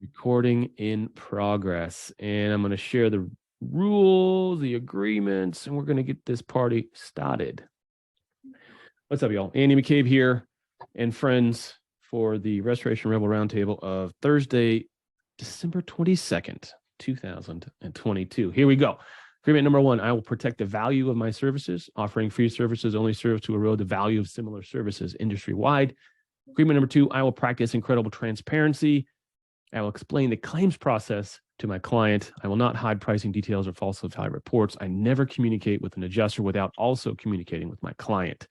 Recording in progress. And I'm going to share the rules, the agreements, and we're going to get this party started. What's up, y'all? Andy McCabe here and friends for the Restoration Rebel Roundtable of Thursday, December 22nd, 2022. Here we go. Agreement number one, I will protect the value of my services. Offering free services only serves to erode the value of similar services industry-wide. Agreement number two, I will practice incredible transparency. I will explain the claims process to my client. I will not hide pricing details or falsify reports. I never communicate with an adjuster without also communicating with my client.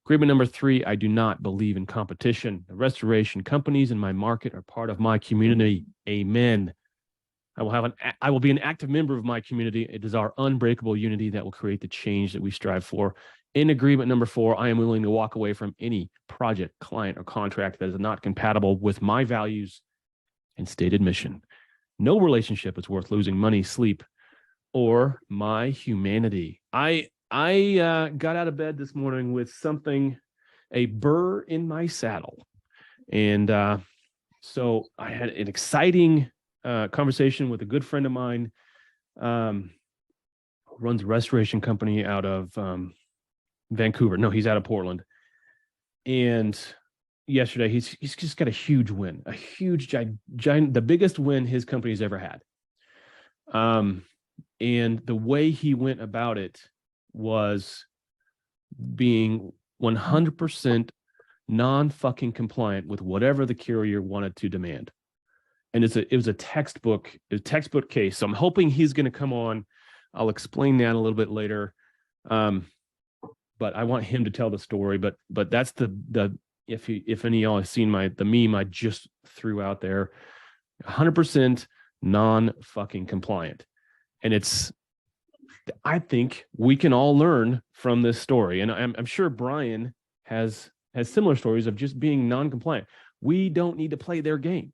Agreement number three, I do not believe in competition. The restoration companies in my market are part of my community. Amen. I will be an active member of my community. It is our unbreakable unity that will create the change that we strive for. In agreement number four, I am willing to walk away from any project, client, or contract that is not compatible with my values and stated mission. No relationship is worth losing money, sleep, or my humanity. I got out of bed this morning with a burr in my saddle. And so I had an exciting conversation with a good friend of mine who runs a restoration company out of Vancouver. No, he's out of Portland. And yesterday, he's just got a huge win, a huge, giant, the biggest win his company's ever had. And the way he went about it was being 100% non-fucking compliant with whatever the carrier wanted to demand. And it was a textbook case. So I'm hoping he's going to come on. I'll explain that a little bit later. But I want him to tell the story. But that's if any of y'all have seen the meme I just threw out there, 100% non-fucking compliant. And I think we can all learn from this story. And I'm sure Brian has similar stories of just being non-compliant. We don't need to play their game,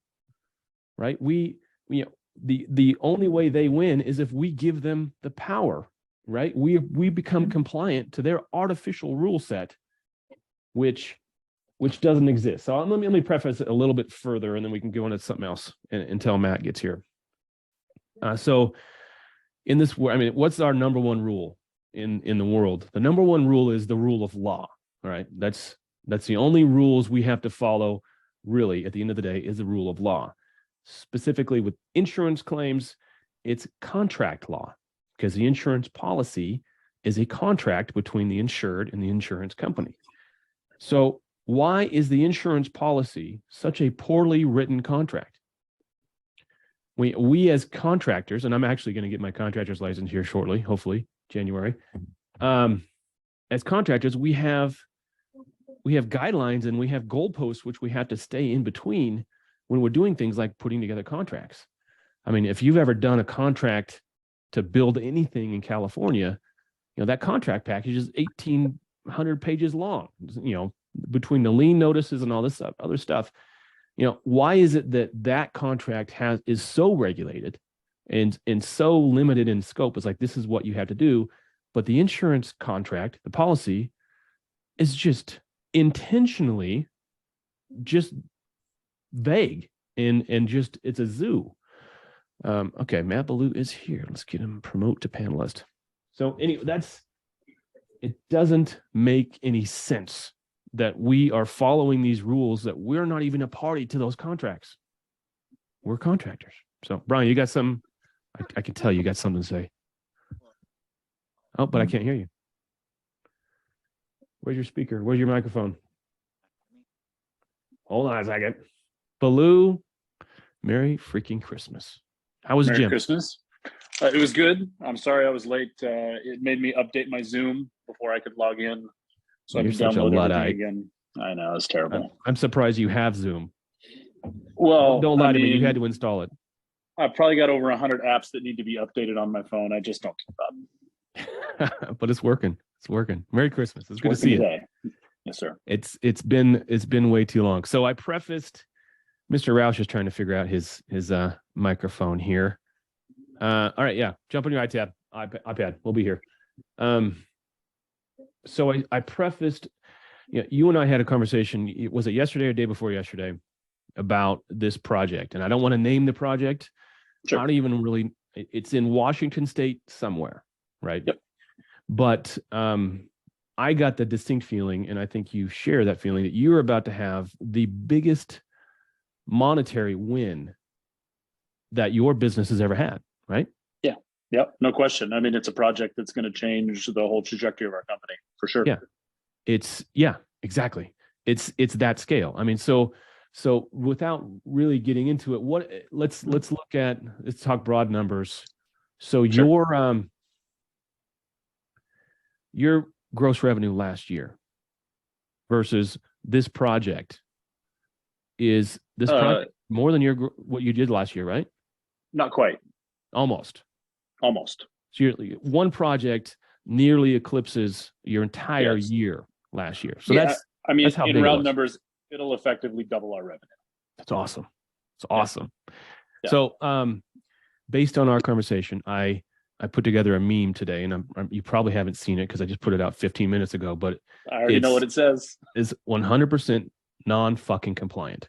right? The only way they win is if we give them the power, right? We become compliant to their artificial rule set, which doesn't exist. So let me preface it a little bit further, and then we can go on to something else until Matt gets here. So in this, what's our number one rule in the world? The number one rule is the rule of law. All right, that's the only rules we have to follow. Really, at the end of the day, is the rule of law. Specifically with insurance claims, it's contract law, because the insurance policy is a contract between the insured and the insurance company. So why is the insurance policy such a poorly written contract? We as contractors, and I'm actually going to get my contractor's license here shortly, hopefully January. As contractors, we have guidelines and we have goalposts which we have to stay in between when we're doing things like putting together contracts. I mean, if you've ever done a contract to build anything in California, that contract package is 1,800 pages long, between the lien notices and all this other stuff. Why is it that contract is so regulated and so limited in scope? It's like, this is what you have to do. But the insurance contract, the policy, is just intentionally just vague and just, it's a zoo. Okay, Matt Ballou is here. Let's get him promote to panelist. So anyway, it doesn't make any sense that we are following these rules, that we're not even a party to those contracts. We're contractors. So Brian, you got some, I can tell you got something to say. Oh, but I can't hear you. Where's your speaker? Where's your microphone? Hold on a second. Ballou, Merry freaking Christmas. How was the gym? Merry Christmas. It was good. I'm sorry I was late. It made me update my Zoom before I could log in. So I can download everything again. I know, it's terrible. I'm surprised you have Zoom. Well, don't lie to me. You had to install it. I've probably got over 100 apps that need to be updated on my phone. I just don't keep up. But it's working. It's working. Merry Christmas. It's good to see you. Yes, sir. It's been way too long. So I prefaced. Mr. Roush is trying to figure out his microphone here. All right, yeah. Jump on your iPad. We'll be here. So I prefaced. You and I had a conversation. Was it yesterday or day before yesterday? about this project, and I don't want to name the project. Sure. I don't even really. It's in Washington State somewhere, right? Yep. But I got the distinct feeling, and I think you share that feeling, that you're about to have the biggest monetary win that your business has ever had, right? Yeah. Yep. No question. I mean, it's a project that's going to change the whole trajectory of our company for sure. Yeah. Exactly. It's that scale. I mean, so without really getting into it, let's talk broad numbers. So Sure. your gross revenue last year versus this project, is this project more than what you did last year, right? Not quite. Almost. So one project nearly eclipses your entire year last year. So that's how in round numbers, it'll effectively double our revenue. That's awesome. It's awesome. Yeah. So based on our conversation, I put together a meme today, and you probably haven't seen it because I just put it out 15 minutes ago, but I already know what it says. It's 100% non-fucking compliant.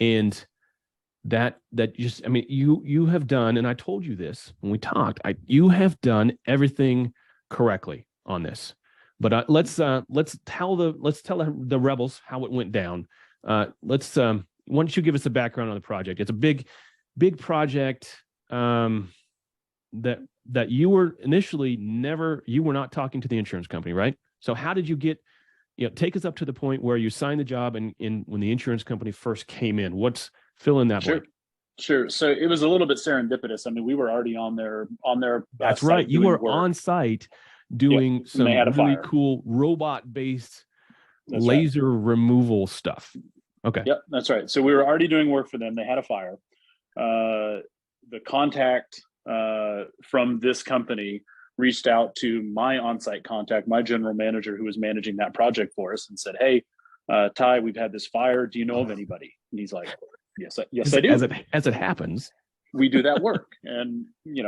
And that just, I mean, you have done, and I told you this when we talked, you have done everything correctly on this. But let's tell the rebels how it went down. Why don't you give us a background on the project? It's a big project that you were initially you were not talking to the insurance company, right? So how did you get, take us up to the point where you signed the job and when the insurance company first came in? Fill in that blank. Sure. So it was a little bit serendipitous. I mean, we were already on their That's right. You were on site doing some really cool robot-based laser removal stuff. Okay. Yep, that's right. So we were already doing work for them. They had a fire. The contact from this company reached out to my on-site contact, my general manager, who was managing that project for us, and said, "Hey, Ty, we've had this fire. Do you know of anybody?" And he's like, Yes, I do. As it happens, we do that work, and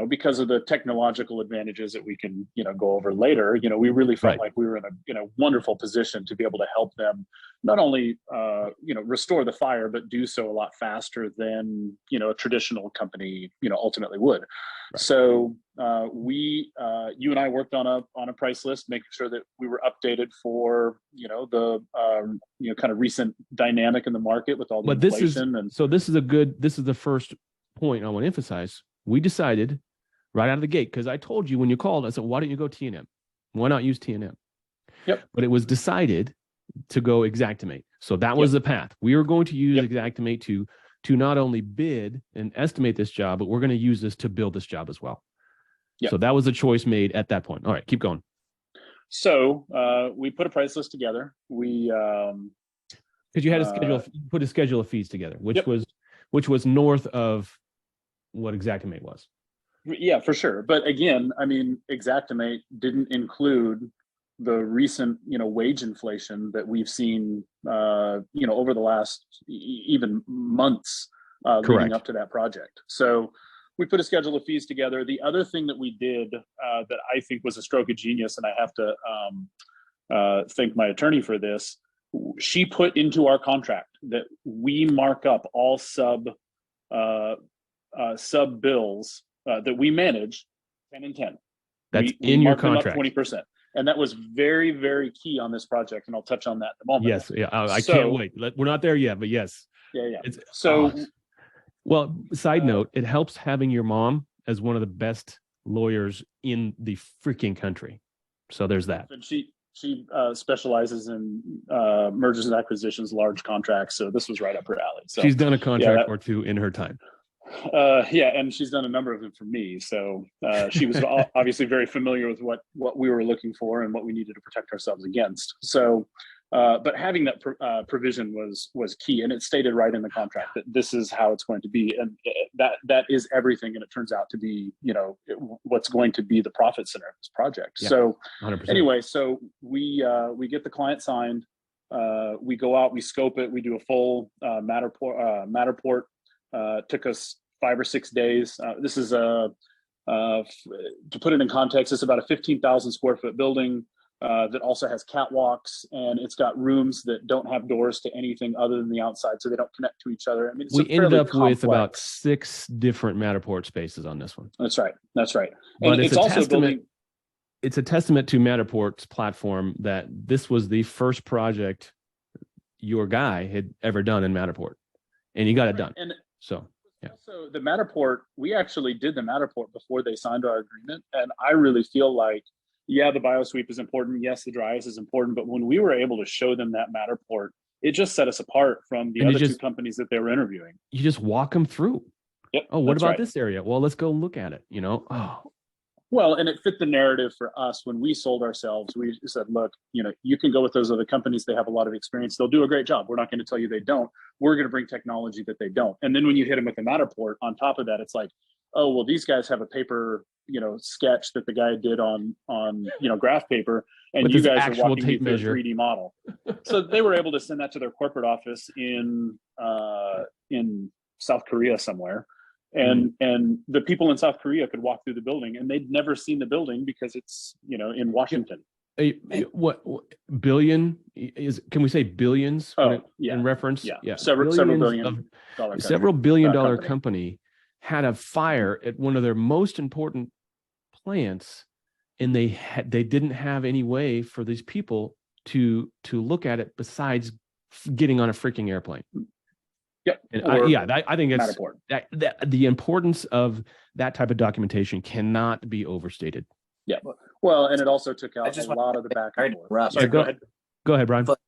because of the technological advantages that we can go over later, we really felt like we were in a wonderful position to be able to help them not only restore the fire, but do so a lot faster than a traditional company ultimately would. Right. So you and I worked on a price list, making sure that we were updated for the kind of recent dynamic in the market with all the inflation. This is the first point I want to emphasize. We decided right out of the gate, because I told you when you called, I said, why don't you go T&M? Why not use T&M? Yep. But it was decided to go Xactimate. So that was the path. We were going to use Xactimate to not only bid and estimate this job, but we're going to use this to build this job as well. Yep. So that was a choice made at that point. All right, keep going. So we put a price list together. We because you had put a schedule of fees together, which was north of what Xactimate was. Yeah, for sure. But again, I mean, Xactimate didn't include the recent, wage inflation that we've seen, over the last even months leading up to that project. So we put a schedule of fees together. The other thing that we did that I think was a stroke of genius, and I have to thank my attorney for this, she put into our contract that we mark up all sub bills that we manage 10 and 10. That's in your contract. 20%. And that was very, very key on this project. And I'll touch on that in a moment. Yes. Yeah. I can't wait. We're not there yet, but yes. Yeah. Well, side note, it helps having your mom as one of the best lawyers in the freaking country. So there's that. And she specializes in mergers and acquisitions, large contracts. So this was right up her alley. So she's done a contract or two in her time. And she's done a number of them for me. So she was obviously very familiar with what we were looking for and what we needed to protect ourselves against. So, but having that provision was key, and it stated right in the contract that this is how it's going to be, and that is everything. And it turns out to be, what's going to be the profit center of this project. Yeah, so 100%. Anyway, so we get the client signed. We go out, we scope it, we do a full Matterport. Took us 5 or 6 days. This is to put it in context, it's about a 15,000 square foot building. that also has catwalks, and it's got rooms that don't have doors to anything other than the outside, so they don't connect to each other. I mean, it's we ended up complex. with about 6 different Matterport spaces on this one. That's right. That's right. But And it's also building. It's a testament to Matterport's platform that this was the first project your guy had ever done in Matterport, and he got it done. And so, yeah. Also, the Matterport, we actually did the Matterport before they signed our agreement, and I really feel like, yeah, the biosweep is important. Yes, the dry ice is important, but when we were able to show them that Matterport, it just set us apart from the other two companies that they were interviewing. You just walk them through. Yep. Oh, what about this area? Well, let's go look at it. Oh. Well, and it fit the narrative for us when we sold ourselves. We said, look, you can go with those other companies. They have a lot of experience. They'll do a great job. We're not going to tell you they don't. We're going to bring technology that they don't. And then when you hit them with the Matterport on top of that, it's like, oh, well, these guys have a paper, sketch that the guy did on graph paper, and you guys are walking me through a 3D model. So they were able to send that to their corporate office in South Korea somewhere. And the people in South Korea could walk through the building, and they'd never seen the building because it's in Washington. What billion is? Can we say billions? In reference? Yeah. Several billion dollar company had a fire at one of their most important plants, and they didn't have any way for these people to look at it besides getting on a freaking airplane. Yep. And I think it's that the importance of that type of documentation cannot be overstated. Yeah. Well, and it also took out a lot of the back and forth. Sorry, go ahead. Go ahead, Brian. But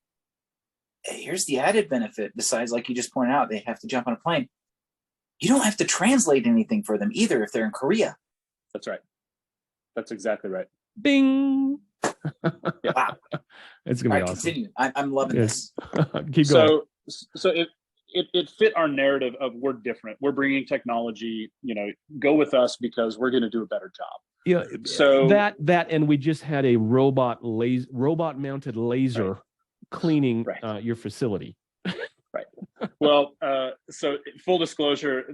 here's the added benefit. Besides, like you just pointed out, they have to jump on a plane. You don't have to translate anything for them either if they're in Korea. That's right. That's exactly right. Bing. Wow. It's gonna be awesome. Continue. I'm loving this. Keep going. So it fit our narrative of we're different. We're bringing technology. Go with us because we're going to do a better job. Yeah. So that and we just had a robot mounted laser cleaning your facility. Right. Well, so full disclosure,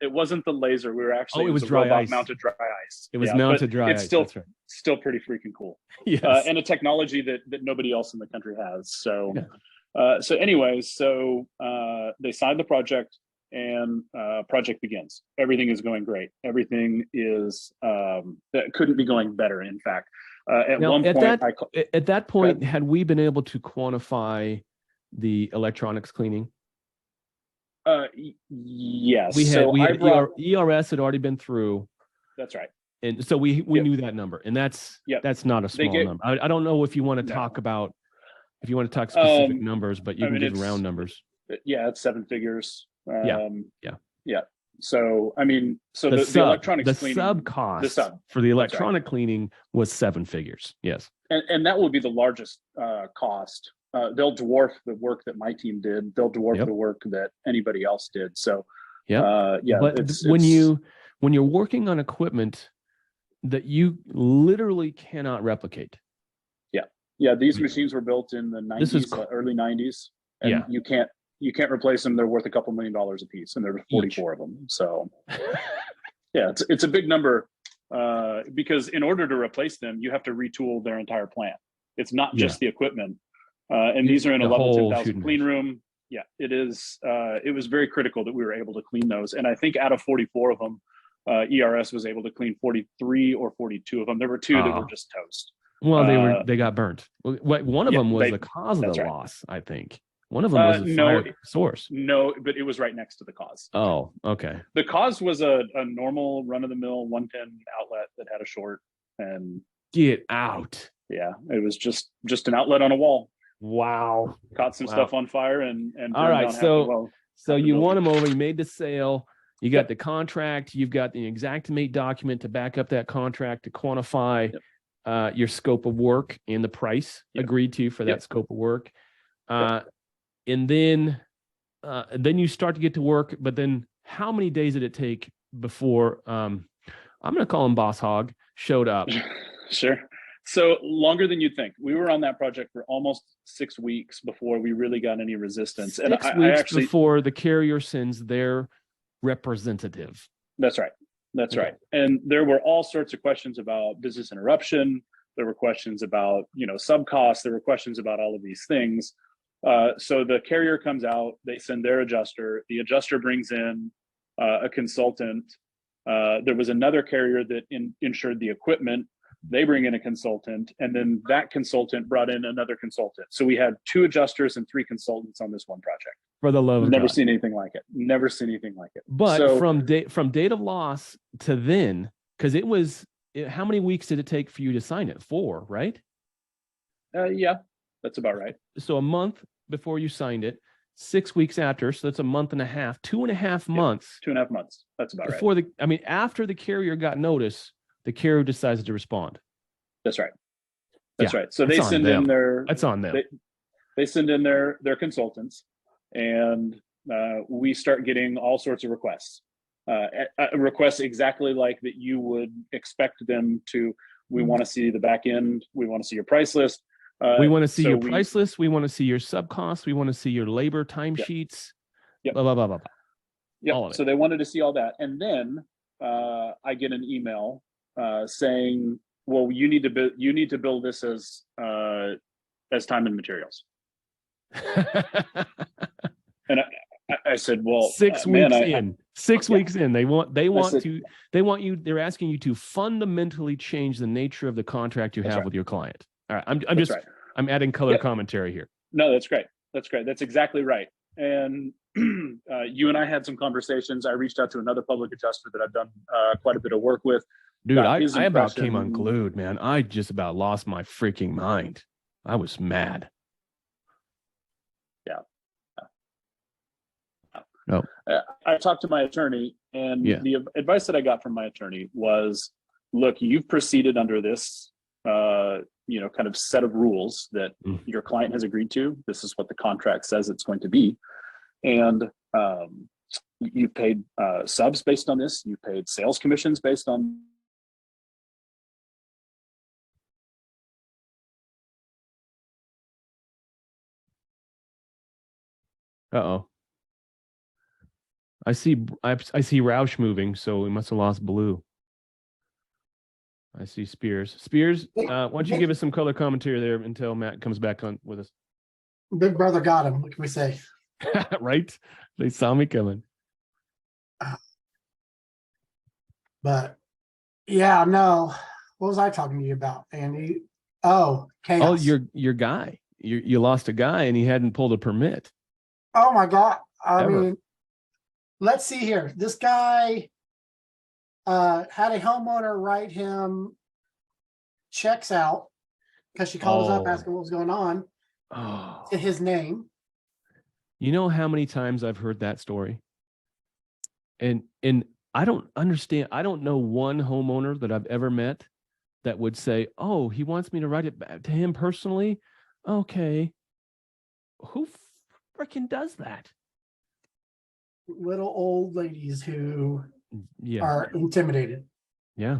it wasn't the laser. We were actually it was dry robot ice. Mounted dry ice. It was mounted dry ice. It's still pretty freaking cool. Yes. And a technology that nobody else in the country has. So. Yeah. So they signed the project, and project begins. Everything is going great. Everything is that couldn't be going better. In fact, at that point, had we been able to quantify the electronics cleaning? Yes. ERS had already been through. That's right. And so we knew that number, and that's not a small number. I don't know if you want to talk about. If you want to talk specific numbers, but you can give round numbers. Yeah, it's 7 figures. Yeah. So, the electronics cleaning, sub cost for the electronic cleaning was 7 figures. Yes. And that will be the largest cost. They'll dwarf the work that my team did. They'll dwarf the work that anybody else did. So, But when you're working on equipment that you literally cannot replicate. Yeah, these machines were built in the 90s, early 90s, and you can't replace them. They're worth a couple $1 million a piece, and there were 44 of them. So, it's a big number because in order to replace them, you have to retool their entire plant. It's not just the equipment, and these are in a level 10,000 clean room. Yeah, it is. It was very critical that we were able to clean those, and I think out of 44 of them, ERS was able to clean 43 or 42 of them. There were 2 that were just toast. Well, they got burnt. One of them was the cause of the loss, I think. One of them was a fire source. No, but it was right next to the cause. Oh, okay. The cause was a normal run-of-the-mill 110 outlet that had a short. And get out. Yeah, it was just an outlet on a wall. Wow. Caught some stuff on fire and all right. So you won them over. You made the sale. You got the contract. You've got the Xactimate document to back up that contract to quantify. Your scope of work and the price agreed to for that scope of work. And then you start to get to work, but then how many days did it take before I'm going to call him Boss Hog showed up? Sure. So longer than you'd think. We were on that project for almost 6 weeks before we really got any resistance. 6 weeks before the carrier sends their representative. That's right. That's right. And there were all sorts of questions about business interruption. There were questions about, sub costs. There were questions about all of these things. So the carrier comes out, they send their adjuster. The adjuster brings in a consultant. There was another carrier that insured the equipment. They bring in a consultant, and then that consultant brought in another consultant. So we had 2 adjusters and 3 consultants on this one project. For the love of Never God. seen anything like it. Never seen anything like it. But so, from date of loss to then, because how many weeks did it take for you to sign it? 4, right? Yeah, that's about right. So a month before you signed it, 6 weeks after, so that's a month and a half, 2.5 months. 2.5 months. That's about before right. After the carrier got notice, the carrier decides to respond. That's right. That's right. So they send in their. That's on them. They send in their consultants, and we start getting all sorts of requests. Requests exactly like that you would expect them to. We want to see the back end. We want to see your price list. We want to see your price list. We want to see your sub costs. We want to see your labor timesheets. Yep. Blah, blah, blah, blah, blah. Yep. All of it. So they wanted to see all that. And then I get an email saying, well, you need to bill this as time and materials. And I said, well, 6 weeks in. 6 weeks in, they're asking you to fundamentally change the nature of the contract you have with your client. All right. I'm adding color commentary here. No, that's great. That's exactly right. And you and I had some conversations. I reached out to another public adjuster that I've done quite a bit of work with. Dude, I about came unglued, man. I just about lost my freaking mind. I was mad. Yeah. No. I talked to my attorney, and the advice that I got from my attorney was, look, you've proceeded under this, kind of set of rules that your client has agreed to. This is what the contract says it's going to be. And you paid subs based on this. You paid sales commissions based on. Uh-oh. I see Roush moving, so we must have lost Ballou. I see Spears. Spears, why don't you give us some color commentary there until Matt comes back on with us? Big brother got him. What can we say? Right? They saw me coming. But yeah, no. What was I talking to you about, Andy? Oh, chaos. Oh, your guy. You lost a guy and he hadn't pulled a permit. Oh my God. I mean, let's see here. This guy had a homeowner write him checks out because she called us up asking what was going on to his name. You know how many times I've heard that story? And I don't understand. I don't know one homeowner that I've ever met that would say, oh, he wants me to write it back to him personally. Okay. Who freaking does that? Little old ladies who are intimidated. Yeah.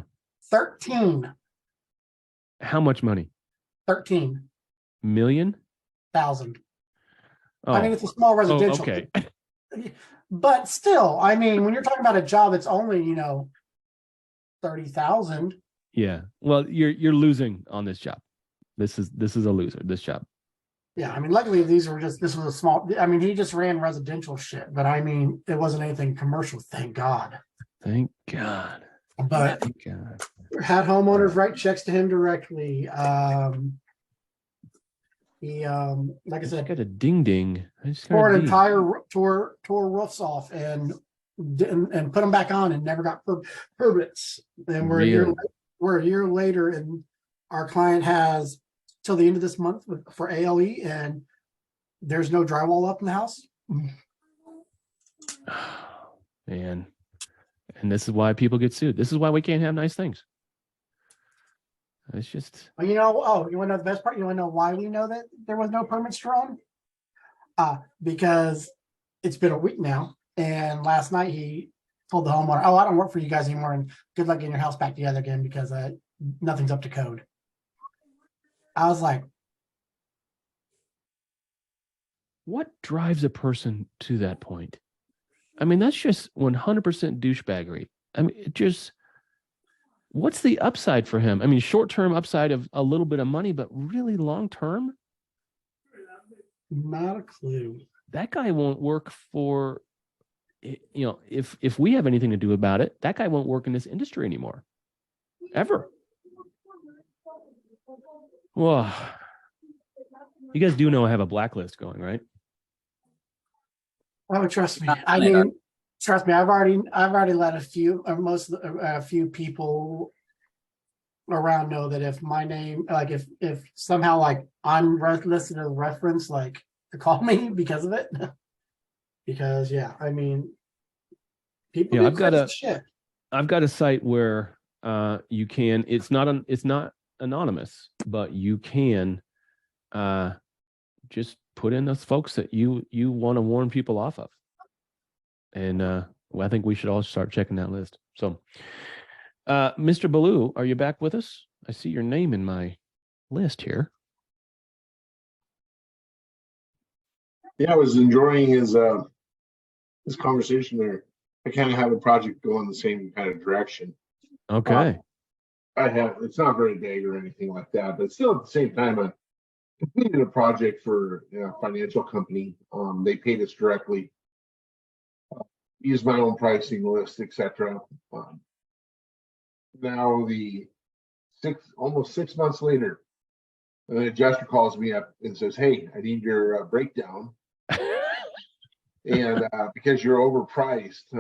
13. How much money? 13 million? Thousand. Oh. I mean, it's a small residential. Okay. But still, I mean, when you're talking about a job, it's only, 30,000. Yeah. Well, you're losing on this job. This is a loser, this job. Yeah, I mean, luckily this was a small, I mean, he just ran residential shit, but I mean, it wasn't anything commercial, thank God. Thank God. But thank God. Had homeowners write checks to him directly. He, like I said, got a ding ding. tore roofs off and put them back on and never got permits. And we're a year later, and our client has till the end of this month for ALE, and there's no drywall up in the house. Man, and this is why people get sued. This is why we can't have nice things. It's just. Well, you want to know the best part? You want to know why we know that there was no permits drawn? Because it's been a week now, and last night he told the homeowner, "Oh, I don't work for you guys anymore, and good luck getting your house back together again because nothing's up to code." I was like, what drives a person to that point? I mean, that's just 100% douchebaggery. I mean, it just, What's the upside for him? I mean, short-term upside of a little bit of money, but really long-term, Not a clue. that guy won't work for, if we have anything to do about it, that guy won't work in this industry anymore, ever. Well, you guys do know I have a blacklist going, right? Oh, trust me. I mean, trust me. I've already let a few people around know that if my name, like if somehow like I'm listed as a reference, like to call me because of it. Because yeah, I mean, people do crazy shit. I've got a site where you can. It's not anonymous, but you can just put in those folks that you want to warn people off of. And I think we should all start checking that list. So, Mr. Ballou, are you back with us? I see your name in my list here. Yeah, I was enjoying his conversation there. I kind of have a project going the same kind of direction. Okay. It's not very big or anything like that, but still at the same time, I completed a project for a financial company. They paid us directly. Used my own pricing list, etc. Now almost 6 months later, an adjuster calls me up and says, "Hey, I need your breakdown." And because you're overpriced,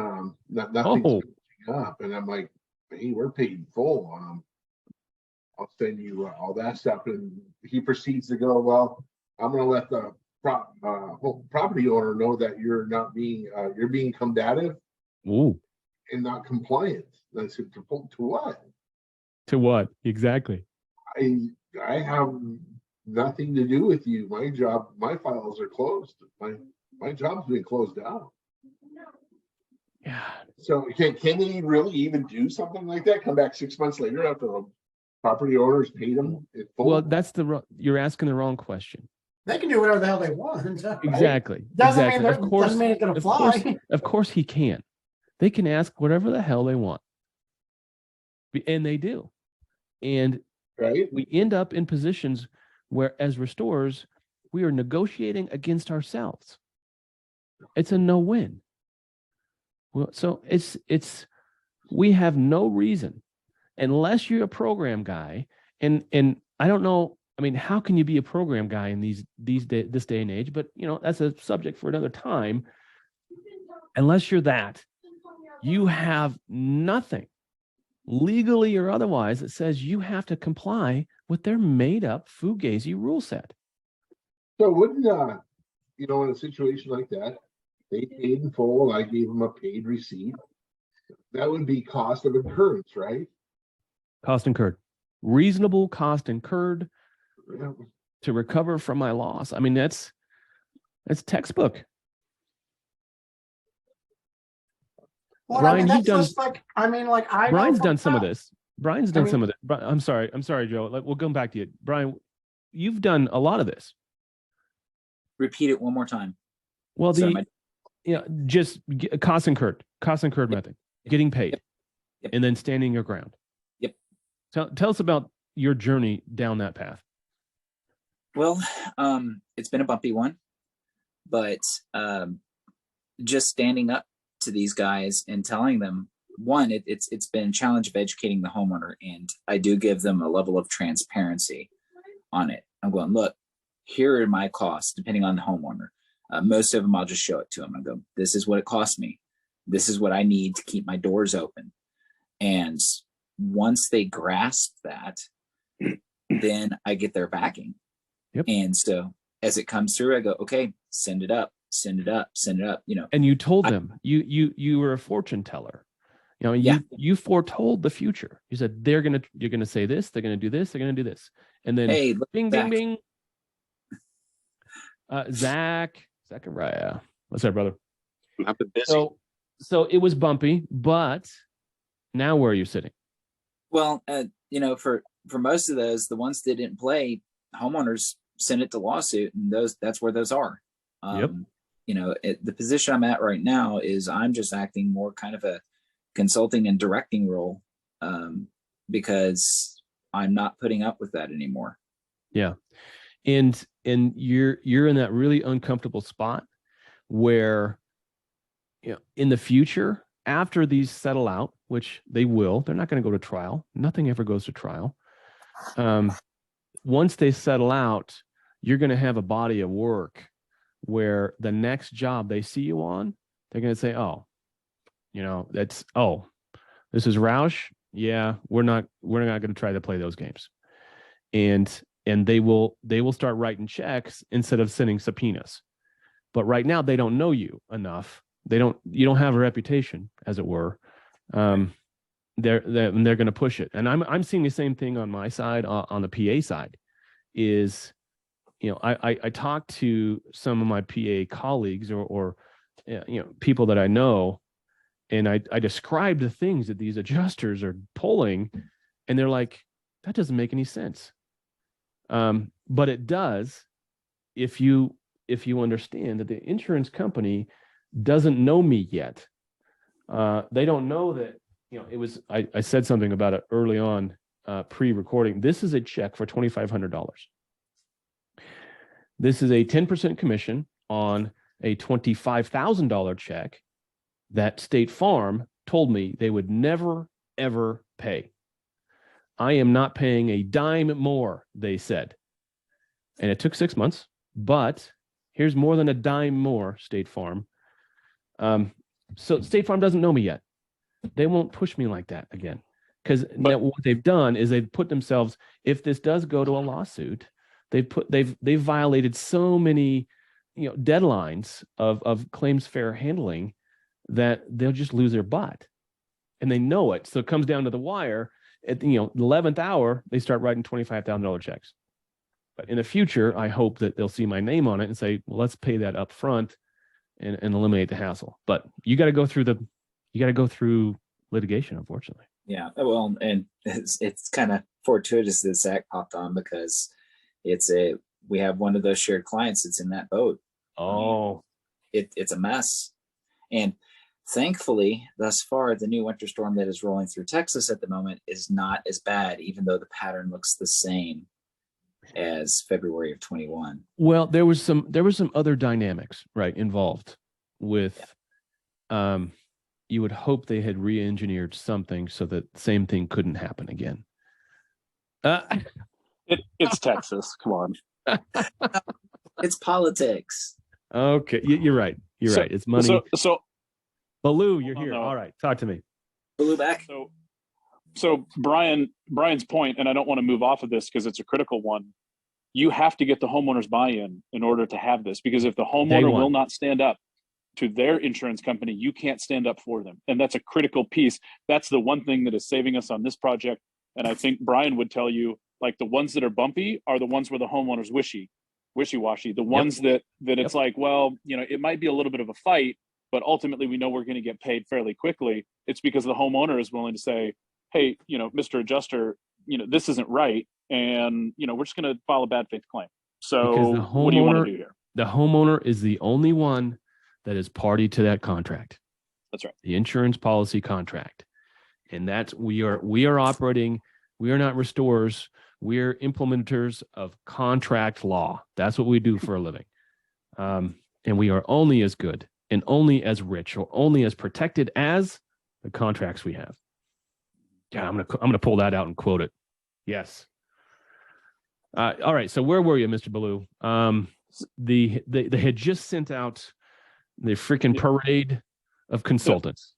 nothing's up. And I'm like, "Hey, we're paid full. I'll send you all that stuff." And he proceeds to go, "Well, I'm going to let the property owner know that you're being combative Ooh. and not compliant." And I said, to what? To what? Exactly. I have nothing to do with you. My files are closed. My job's been closed out. Yeah. So can they really even do something like that? Come back 6 months later after the property owners paid them? Well, you're asking the wrong question. They can do whatever the hell they want. Exactly. Doesn't Exactly. mean it's gonna fly. Of course he can. They can ask whatever the hell they want. And they do. And right? We end up in positions where, as restorers, we are negotiating against ourselves. It's a no-win. Well, so we have no reason, unless you're a program guy, and I don't know. I mean, how can you be a program guy in this day and age? But that's a subject for another time. Unless you're that, you have nothing, legally or otherwise, that says you have to comply with their made-up fugazi rule set. So wouldn't in a situation like that, they paid in full, I gave them a paid receipt. That would be cost of incurrence, right? Cost incurred. Reasonable cost incurred Yeah. to recover from my loss. I mean, that's textbook. Well, Brian, that's you've done. just like, I. Brian's done some of this. Brian's done some of it. I'm sorry, Joe. We'll come back to you, Brian. You've done a lot of this. Repeat it one more time. Well, just cost incurred method, getting paid, and then standing your ground. Yep. Tell us about your journey down that path. Well, it's been a bumpy one, but just standing up to these guys and telling them, one, it's been a challenge of educating the homeowner, and I do give them a level of transparency on it. I'm going, look, here are my costs depending on the homeowner. Most of them, I'll just show it to them. I go, this is what it costs me. This is what I need to keep my doors open. And once they grasp that, then I get their backing. Yep. And so as it comes through, I go, okay, send it up. And you told them, you were a fortune teller. You foretold the future. You said you're gonna say this, they're gonna do this, they're gonna do this, and then hey, bing, bing, bing. Zachariah, what's up, brother? I've been busy. So it was bumpy, but now where are you sitting? Well, for most of those, the ones that didn't play, homeowners send it to lawsuit, and that's where those are. Yep. The position I'm at right now is I'm just acting more kind of a consulting and directing role, because I'm not putting up with that anymore. Yeah. And you're in that really uncomfortable spot where, you know, in the future, after these settle out, which they will, they're not going to go to trial. Nothing ever goes to trial. Once they settle out, you're going to have a body of work where the next job they see you on, they're going to say, oh, you know, this is Roush. Yeah, we're not going to try to play those games. And they will start writing checks instead of sending subpoenas. But right now they don't know you enough. You don't have a reputation, as it were. They're going to push it. And I'm seeing the same thing on my side, on the PA side, is, you know, I talk to some of my PA colleagues or you know, people that I know, and I describe the things that these adjusters are pulling, and they're like, that doesn't make any sense. But it does if you understand that the insurance company doesn't know me yet. They don't know that, you know, it was, I said something about it early on, pre-recording. This is a check for $2,500. This is a 10% commission on a $25,000 check that State Farm told me they would never, ever pay. I am not paying a dime more, they said. And it took 6 months, but here's more than a dime more, State Farm. So State Farm doesn't know me yet. They won't push me like that again. Because what they've done is they've put themselves, if this does go to a lawsuit, they've violated so many, you know, deadlines of claims fair handling that they'll just lose their butt. And they know it. So it comes down to the wire. At the 11th hour, they start writing $25,000 checks. But in the future, I hope that they'll see my name on it and say, well, let's pay that up front and eliminate the hassle. But you got to go through litigation, unfortunately. Yeah, well, and it's kind of fortuitous that Zach popped on, because we have one of those shared clients that's in that boat. Oh, it's a mess. And thankfully, thus far, the new winter storm that is rolling through Texas at the moment is not as bad, even though the pattern looks the same as February of 21. Well, there was some other dynamics, right, involved with, you would hope they had re-engineered something so that the same thing couldn't happen again. It's Texas. Come on. It's politics. Okay, you're right. You're right. It's money. So Ballou, you're here. All right, talk to me. Ballou back. So Brian's point, and I don't want to move off of this because it's a critical one. You have to get the homeowner's buy-in in order to have this, because if the homeowner will not stand up to their insurance company, you can't stand up for them. And that's a critical piece. That's the one thing that is saving us on this project. And I think Brian would tell you, like, the ones that are bumpy are the ones where the homeowner's wishy-washy. The ones that it's like, well, you know, it might be a little bit of a fight, but ultimately we know we're going to get paid fairly quickly. It's because the homeowner is willing to say, hey, you know, Mr. Adjuster, you know, this isn't right. And, you know, we're just going to file a bad faith claim. So what do you want to do here? The homeowner is the only one that is party to that contract. That's right. The insurance policy contract. And that's, we are operating, we are not restorers. We're implementers of contract law. That's what we do for a living. And we are only as good and only as rich or only as protected as the contracts we have. Yeah, I'm gonna pull that out and quote it. Yes. All right. So where were you, Mr. Ballou? They had just sent out the freaking parade of consultants.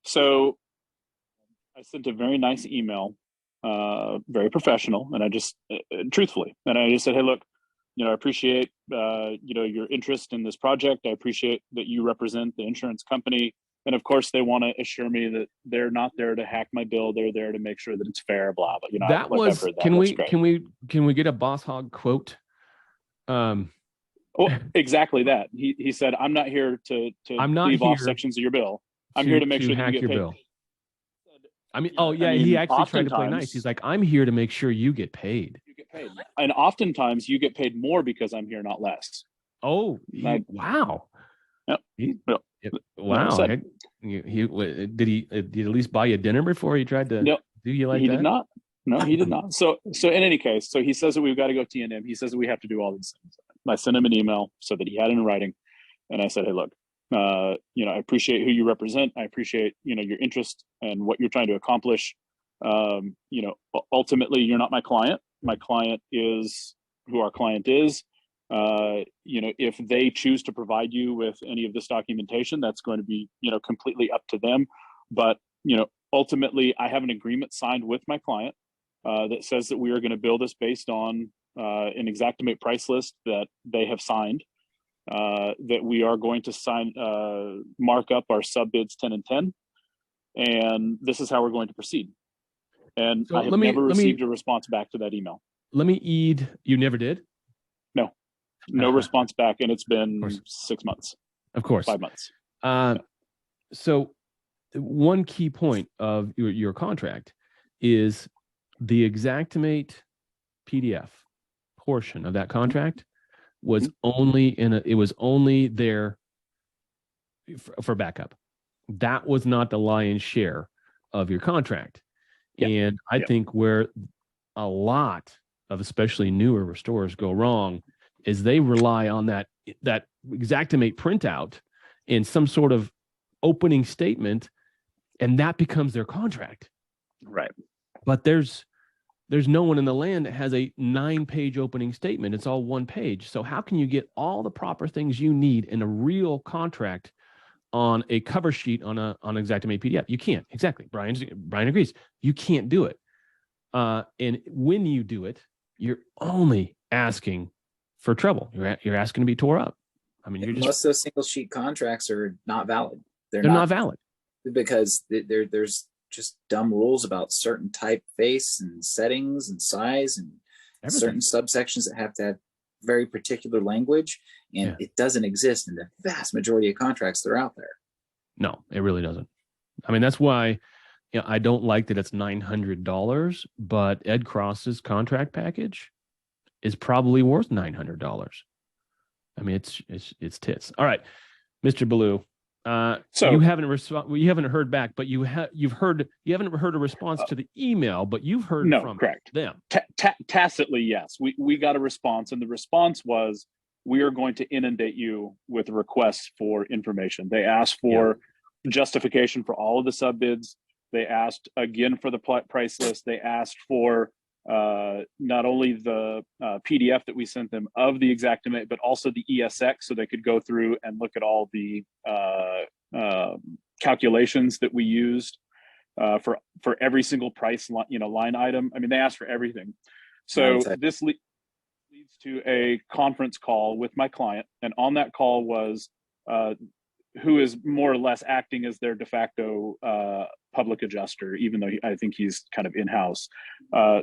So I sent a very nice email, very professional, and I just truthfully, and I just said, hey, look, you know, I appreciate you know, your interest in this project. I appreciate that you represent the insurance company. And of course, they want to assure me that they're not there to hack my bill. They're there to make sure that it's fair, blah, blah. You know, that was, can we get a Boss Hog quote? Oh, exactly that. He said, I'm not here to leave off sections of your bill. I'm here to make sure that you get paid. Bill. I mean, he actually tried to play nice. He's like, I'm here to make sure you get paid. You get paid. And oftentimes you get paid more because I'm here, not less. Oh, wow. Yep. Wow. Did he at least buy you dinner before he tried to? No, Do you like He that? did not. No, he did not. So in any case, so he says that we've got to go T&M. He says that we have to do all these things. I sent him an email so that he had it in writing. And I said, hey, look, I appreciate who you represent. I appreciate, your interest and what you're trying to accomplish. Ultimately, you're not my client. My client is who our client is. If they choose to provide you with any of this documentation, that's going to be, completely up to them. But, ultimately, I have an agreement signed with my client that says that we are going to bill this based on an Xactimate price list that they have signed, that we are going to mark up our sub bids 10 and 10. And this is how we're going to proceed. And So I have never received a response back to that email. You never did? No response back. And it's been 6 months. Of course. 5 months. So one key point of your contract is the Xactimate PDF portion of that contract was only there for backup. That was not the lion's share of your contract. Yeah. And I think where a lot of especially newer restorers go wrong is they rely on that Xactimate printout in some sort of opening statement, and that becomes their contract. Right. But there's no one in the land that has a 9-page opening statement. It's all 1 page. So how can you get all the proper things you need in a real contract on a cover sheet on Xactimate PDF? You can't. Exactly. Brian agrees. You can't do it. And when you do it, you're only asking for trouble. You're asking to be tore up. I mean, most of those single sheet contracts are not valid. They're not valid because there's just dumb rules about certain typeface and settings and size and certain subsections that have to have very particular language, and it doesn't exist in the vast majority of contracts that are out there. No, it really doesn't. I mean, that's why I don't like that it's $900, but Ed Cross's contract package is probably worth $900. I mean, it's tits. All right, Mr. Ballou. So you haven't heard back, but you haven't heard a response to the email, but you've heard from them. Tacitly, yes. We got a response, and the response was, we are going to inundate you with requests for information. They asked for justification for all of the sub bids. They asked again for the price list. They asked for not only the PDF that we sent them of the Xactimate, but also the ESX, so they could go through and look at all the calculations that we used for every single price line item. I mean, they asked for everything. So this leads to a conference call with my client, and on that call was who is more or less acting as their de facto public adjuster, even though I think he's kind of in-house,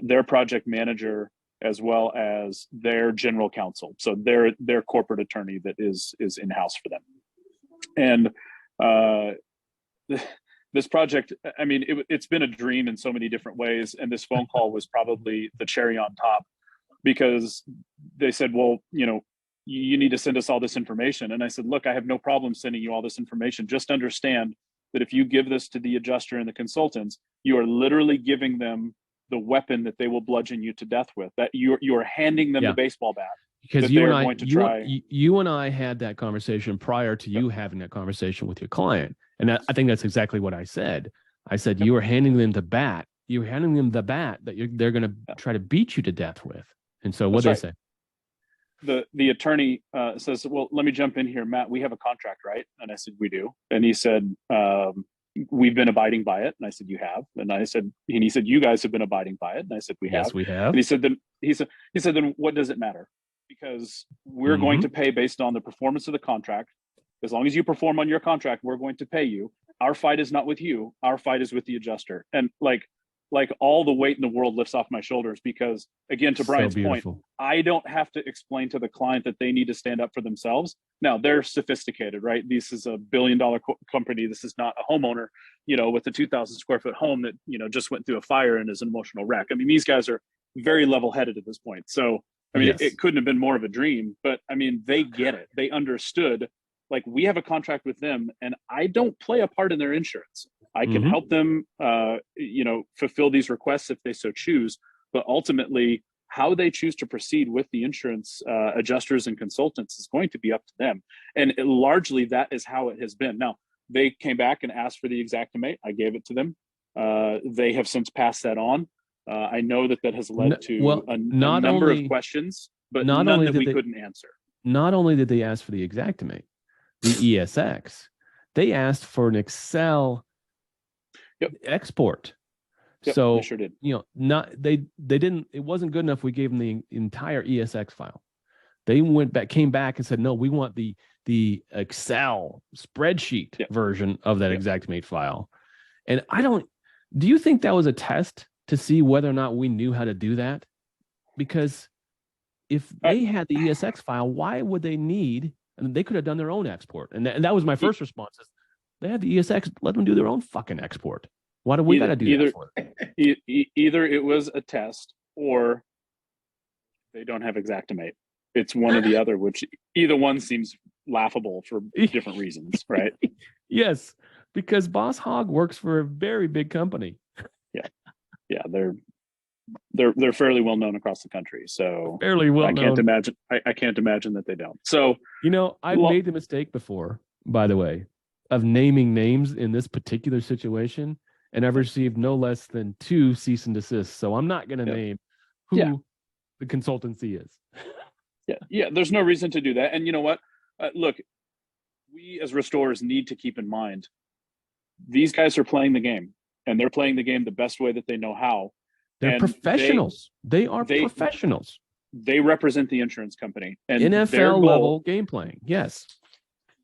their project manager, as well as their general counsel. So their corporate attorney that is in-house for them. And this project, I mean, it's been a dream in so many different ways. And this phone call was probably the cherry on top, because they said, well, you need to send us all this information. And I said, look, I have no problem sending you all this information. Just understand that if you give this to the adjuster and the consultants, you are literally giving them the weapon that they will bludgeon you to death with. That you are handing them the baseball bat. Because you and I had that conversation prior to you having that conversation with your client. And I think that's exactly what I said. I said, you are handing them the bat. You're handing them the bat that they're going to try to beat you to death with. And so what they say? The attorney says, well, let me jump in here, Matt, we have a contract, right? And I said, we do. And he said, we've been abiding by it. And I said, you have. And he said, you guys have been abiding by it. And I said, we have. Yes, we have. And he said, then what does it matter? Because we're going to pay based on the performance of the contract. As long as you perform on your contract, we're going to pay you. Our fight is not with you. Our fight is with the adjuster. And like all the weight in the world lifts off my shoulders, because again, to Brian's point, I don't have to explain to the client that they need to stand up for themselves. Now they're sophisticated, right? This is $1 billion company. This is not a homeowner, with a 2,000 square foot home that, just went through a fire and is an emotional wreck. I mean, these guys are very level headed at this point. So, I mean, it couldn't have been more of a dream, but I mean, they get it. They understood, like, we have a contract with them and I don't play a part in their insurance. I can help them, fulfill these requests if they so choose. But ultimately, how they choose to proceed with the insurance adjusters and consultants is going to be up to them. And largely, that is how it has been. Now, they came back and asked for the Xactimate. I gave it to them. They have since passed that on. I know that has led to a number of questions, but none that we couldn't answer. Not only did they ask for the Xactimate, the ESX, they asked for an Excel export. Yep, so they sure did. They didn't. It wasn't good enough. We gave them the entire ESX file. They came back and said, no, we want the Excel spreadsheet version of that Xactimate file. And do you think that was a test to see whether or not we knew how to do that? Because if they had the ESX file, why would they need? And they could have done their own export. And that was my first response. Is they had the ESX, let them do their own fucking export. Why do we got to do that for them? Either it was a test or they don't have Xactimate. It's one or the other, which either one seems laughable for different reasons, right? Yes, because Boss Hogg works for a very big company. Yeah, they're fairly well known across the country. So fairly well known. I can't imagine that they don't. So I've made the mistake before, by the way, of naming names in this particular situation, and I've received no less than 2 cease and desists. So I'm not going to name who the consultancy is. Yeah. There's no reason to do that. And you know what? Look, we as restorers need to keep in mind these guys are playing the game, and they're playing the game the best way that they know how. They're professionals. They are professionals. They represent the insurance company and NFL level game playing. Yes.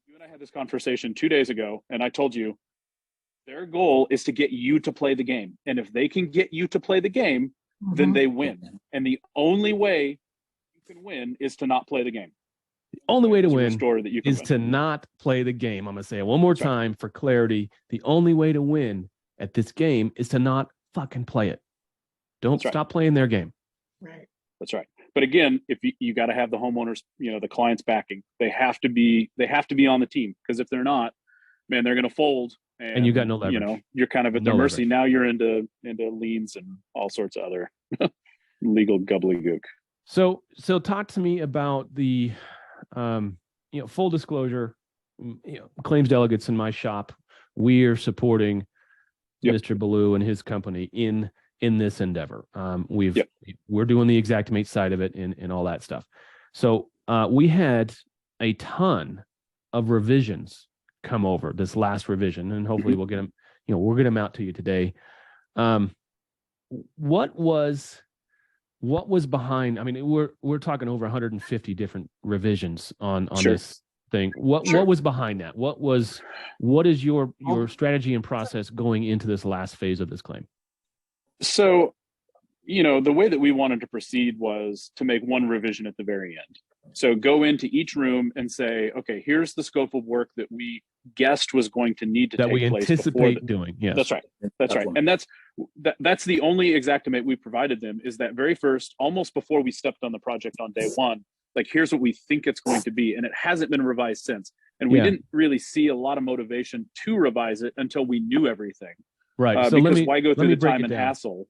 You and I had this conversation 2 days ago, and I told you their goal is to get you to play the game. And if they can get you to play the game, then they win. And the only way you can win is to not play the game. The only way to win is to not play the game. I'm going to say it one more time for clarity. The only way to win at this game is to not fucking play it. Don't stop playing their game. Right. That's right. But again, if you got to have the homeowners, the clients backing, they have to be on the team, because if they're not, man, they're going to fold. And you got no leverage. You're kind of at their mercy. Now you're into liens and all sorts of other legal gobbledygook. So talk to me about the, full disclosure, claims delegates in my shop. We are supporting Mr. Ballou and his company in this endeavor. We're doing the Xactimate side of it and all that stuff. So we had a ton of revisions come over this last revision, and hopefully we'll get them, we'll get them out to you today. What was behind? I mean, we're talking over 150 different revisions on this thing. What was behind that? What is your strategy and process going into this last phase of this claim? So, the way that we wanted to proceed was to make one revision at the very end. So go into each room and say, okay, here's the scope of work that we guessed was going to need to take place. That we anticipate doing. Yes. That's right. That's right. And that's the only Xactimate we provided them, is that very first, almost before we stepped on the project on day one, like, here's what we think it's going to be. And it hasn't been revised since. And we didn't really see a lot of motivation to revise it until we knew everything. Right. So why go through the time and hassle?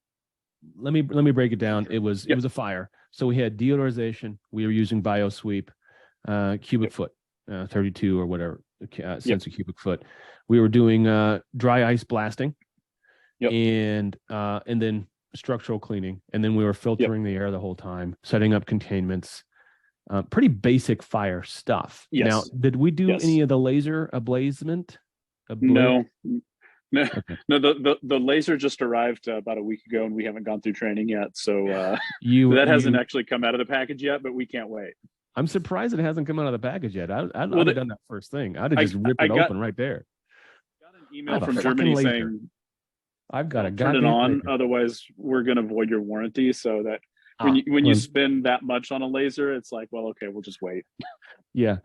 Let me break it down. It was a fire. So we had deodorization. We were using BioSweep, cubic foot, 32 or whatever cents a cubic foot. We were doing dry ice blasting, and then structural cleaning, and then we were filtering the air the whole time, setting up containments. Pretty basic fire stuff. Yes. Now, did we do any of the laser ablazement? No. No, the laser just arrived about a week ago, and we haven't gone through training yet. So that hasn't actually come out of the package yet, but we can't wait. I'm surprised it hasn't come out of the package yet. I'd have done that first thing. I'd have just ripped it open right there. Got an email from Germany saying, I've got to turn it on, otherwise we're going to void your warranty. So that when you spend that much on a laser, it's like, well, okay, we'll just wait. Yeah.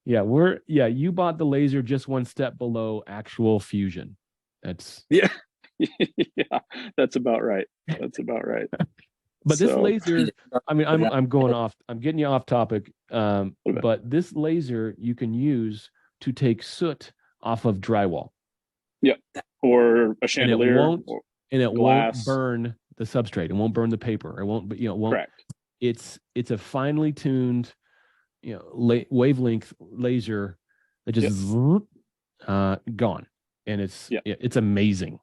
You bought the laser just one step below actual fusion. That's that's about right. But this laser, I mean, I'm going off. I'm getting you off topic. But this laser you can use to take soot off of drywall. Yeah. or a chandelier, and it glass. won't burn the substrate. It won't burn the paper. It won't, it won't. Correct. It's a finely tuned, wavelength laser that just gone, and it's amazing.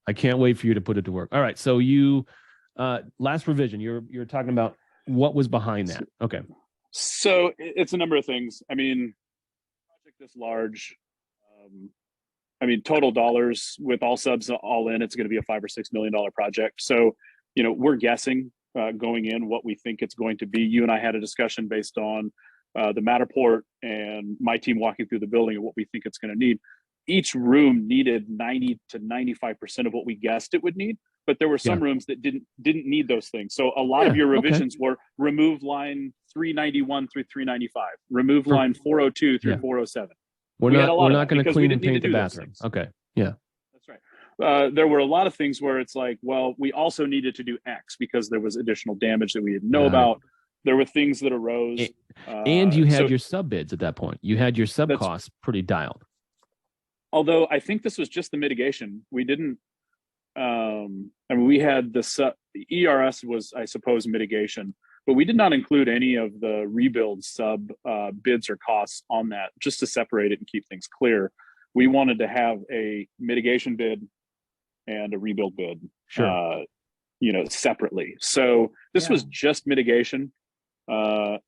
I can't wait for you to put it to work. All right, so you last revision. You're talking about what was behind that. Okay. So it's a number of things. I mean, project this large. Total dollars with all subs all in, it's going to be a $5 or $6 million project. So, we're guessing going in what we think it's going to be. You and I had a discussion based on the Matterport and my team walking through the building and what we think it's going to need. Each room needed 90 to 95% of what we guessed it would need, but there were some rooms that didn't need those things. So a lot of your revisions were remove line 391 through 395, remove line 402 through 407. We're not going to clean and paint the bathroom. Okay. Yeah. That's right. There were a lot of things where it's like, well, we also needed to do X because there was additional damage that we didn't know about. There were things that arose. And you had your sub bids at that point. You had your sub costs pretty dialed. Although I think this was just the mitigation. We didn't, we had the ERS was, I suppose, mitigation, but we did not include any of the rebuild sub bids or costs on that, just to separate it and keep things clear. We wanted to have a mitigation bid and a rebuild bid, separately. So this was just mitigation. I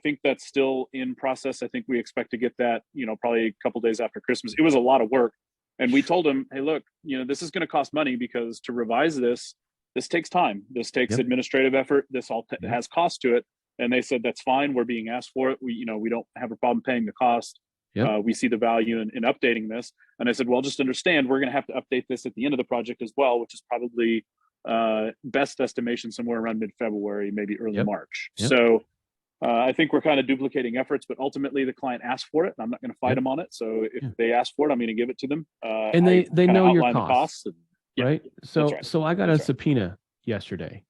think that's still in process. I think we expect to get that, probably a couple days after Christmas. It was a lot of work. And we told them, hey, look, this is going to cost money because to revise this takes time. This takes administrative effort. This all has cost to it. And they said, that's fine. We're being asked for it. We don't have a problem paying the cost. We see the value in updating this. And I said, well, just understand, we're going to have to update this at the end of the project as well, which is probably best estimation somewhere around mid-February, maybe early March. So I think we're kind of duplicating efforts, but ultimately the client asked for it. And I'm not going to fight them on it. So if they ask for it, I'm going to give it to them. And they know your costs. Right. So I got a That's subpoena yesterday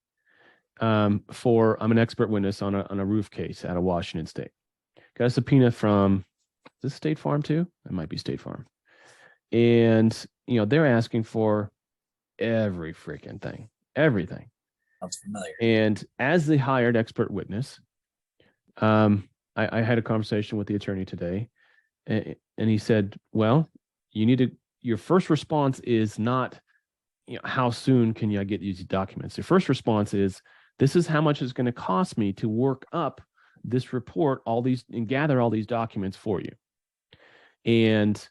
for, I'm an expert witness on a roof case out of Washington State. Got a subpoena from, is this State Farm too? It might be State Farm. And, they're asking for every freaking thing, everything. Sounds familiar. And as the hired expert witness, I had a conversation with the attorney today, and he said, well, your first response is not, how soon can I get these documents? Your first response is, this is how much it's going to cost me to work up this report, and gather all these documents for you. And,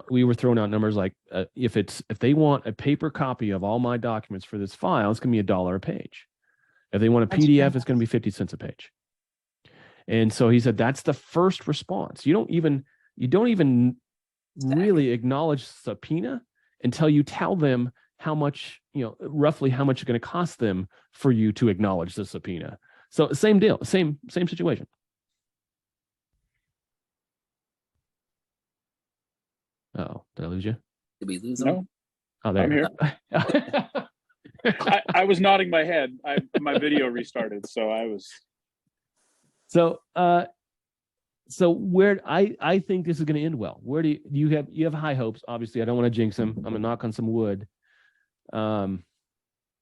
we were throwing out numbers like, if they want a paper copy of all my documents for this file, it's going to be $1 a page. If they want a PDF, it's going to be 50 cents a page. And so he said, that's the first response. You don't even really acknowledge subpoena until you tell them how much, roughly how much it's going to cost them for you to acknowledge the subpoena. So same deal, same situation. Oh, did I lose you? Did we lose them? No. Oh, there. I'm here. I was nodding my head. My video restarted, so I was. So where I think this is going to end well. Where do you have high hopes? Obviously, I don't want to jinx them. I'm gonna knock on some wood. When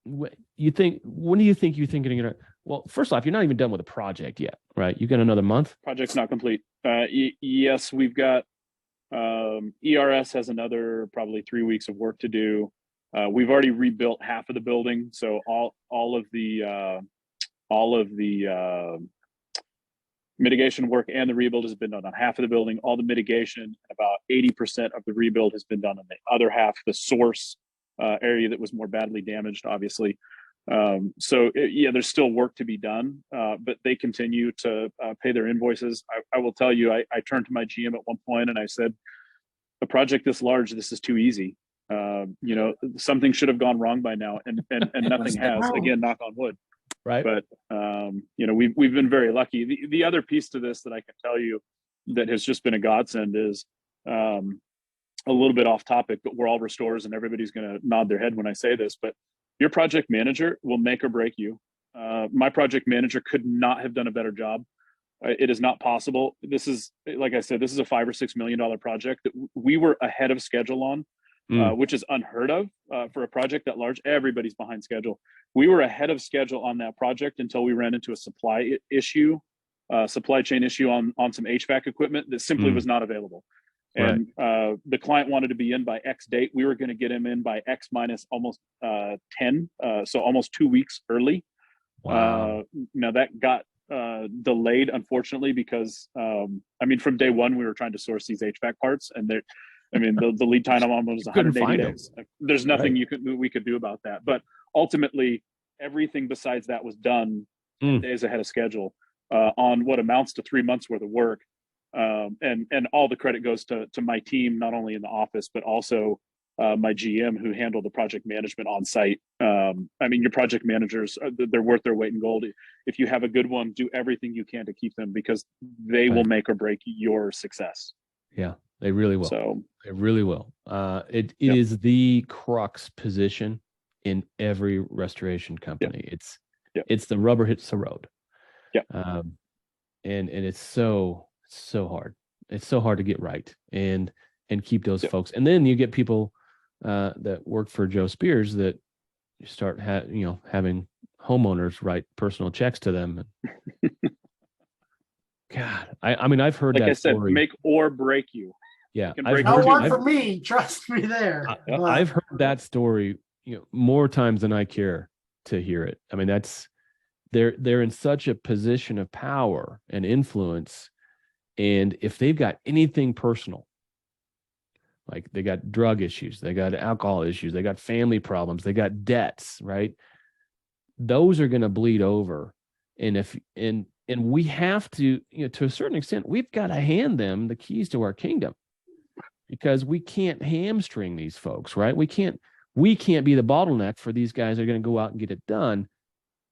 do you think you're thinking you're gonna? Well, first off, you're not even done with the project yet, right? You got another month. Project's not complete. Yes, we've got. ERS has another probably 3 weeks of work to do. We've already rebuilt half of the building, so all of the mitigation work and the rebuild has been done on half of the building. All the mitigation, about 80% of the rebuild has been done on the other half, the source area that was more badly damaged, obviously. There's still work to be done, but they continue to pay their invoices. I will tell you, I turned to my GM at one point and I said, a project this large, this is too easy. Something should have gone wrong by now, and nothing has. Again, knock on wood. Right. But we've been very lucky. The other piece to this that I can tell you that has just been a godsend is a little bit off topic, but we're all restorers and everybody's going to nod their head when I say this, but your project manager will make or break you. My project manager could not have done a better job. It is not possible. This is, like I said, this is a $5 or $6 million project that we were ahead of schedule on, which is unheard of for a project that large. Everybody's behind schedule. We were ahead of schedule on that project until we ran into a supply chain issue on some HVAC equipment that simply was not available. And the client wanted to be in by X date. We were going to get him in by X minus almost 10, so almost 2 weeks early. Wow. Now that got delayed, unfortunately, because from day one we were trying to source these HVAC parts, and the lead time on them was 180 days. There's nothing we could do about that. But ultimately, everything besides that was done 10 days ahead of schedule on what amounts to 3 months worth of work. And all the credit goes to my team, not only in the office, but also my GM who handled the project management on site. Your project managers, they're worth their weight in gold. If you have a good one, do everything you can to keep them, because they will make or break your success. Yeah, they really will. So they really will. It is the crux position in every restoration company. It's the rubber hits the road. Yeah. And it's so hard. It's so hard to get right and keep those folks. And then you get people that work for Joe Spears that you start having homeowners write personal checks to them. God, I've heard like that I said, story. Make or break you. Yeah, no work for me. Trust me there. I've heard that story, more times than I care to hear it. They're in such a position of power and influence, and if they've got anything personal, like they got drug issues, they got alcohol issues, they got family problems, they got debts, right? Those are going to bleed over, and we have to, to a certain extent, we've got to hand them the keys to our kingdom, because we can't hamstring these folks, right? We can't be the bottleneck for these guys that are going to go out and get it done.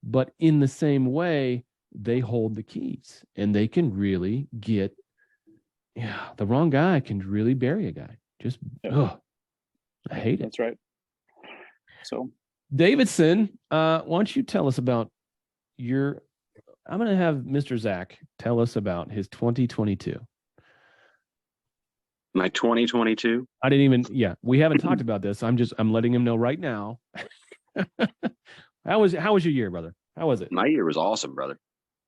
But in the same way, they hold the keys, and they can really get, the wrong guy can really bury a guy. I hate it. That's right. So, Davidson, why don't you tell us about I'm going to have Mr. Zach tell us about his 2022. My 2022? We haven't talked about this. I'm letting him know right now. How was your year, brother? How was it? My year was awesome, brother.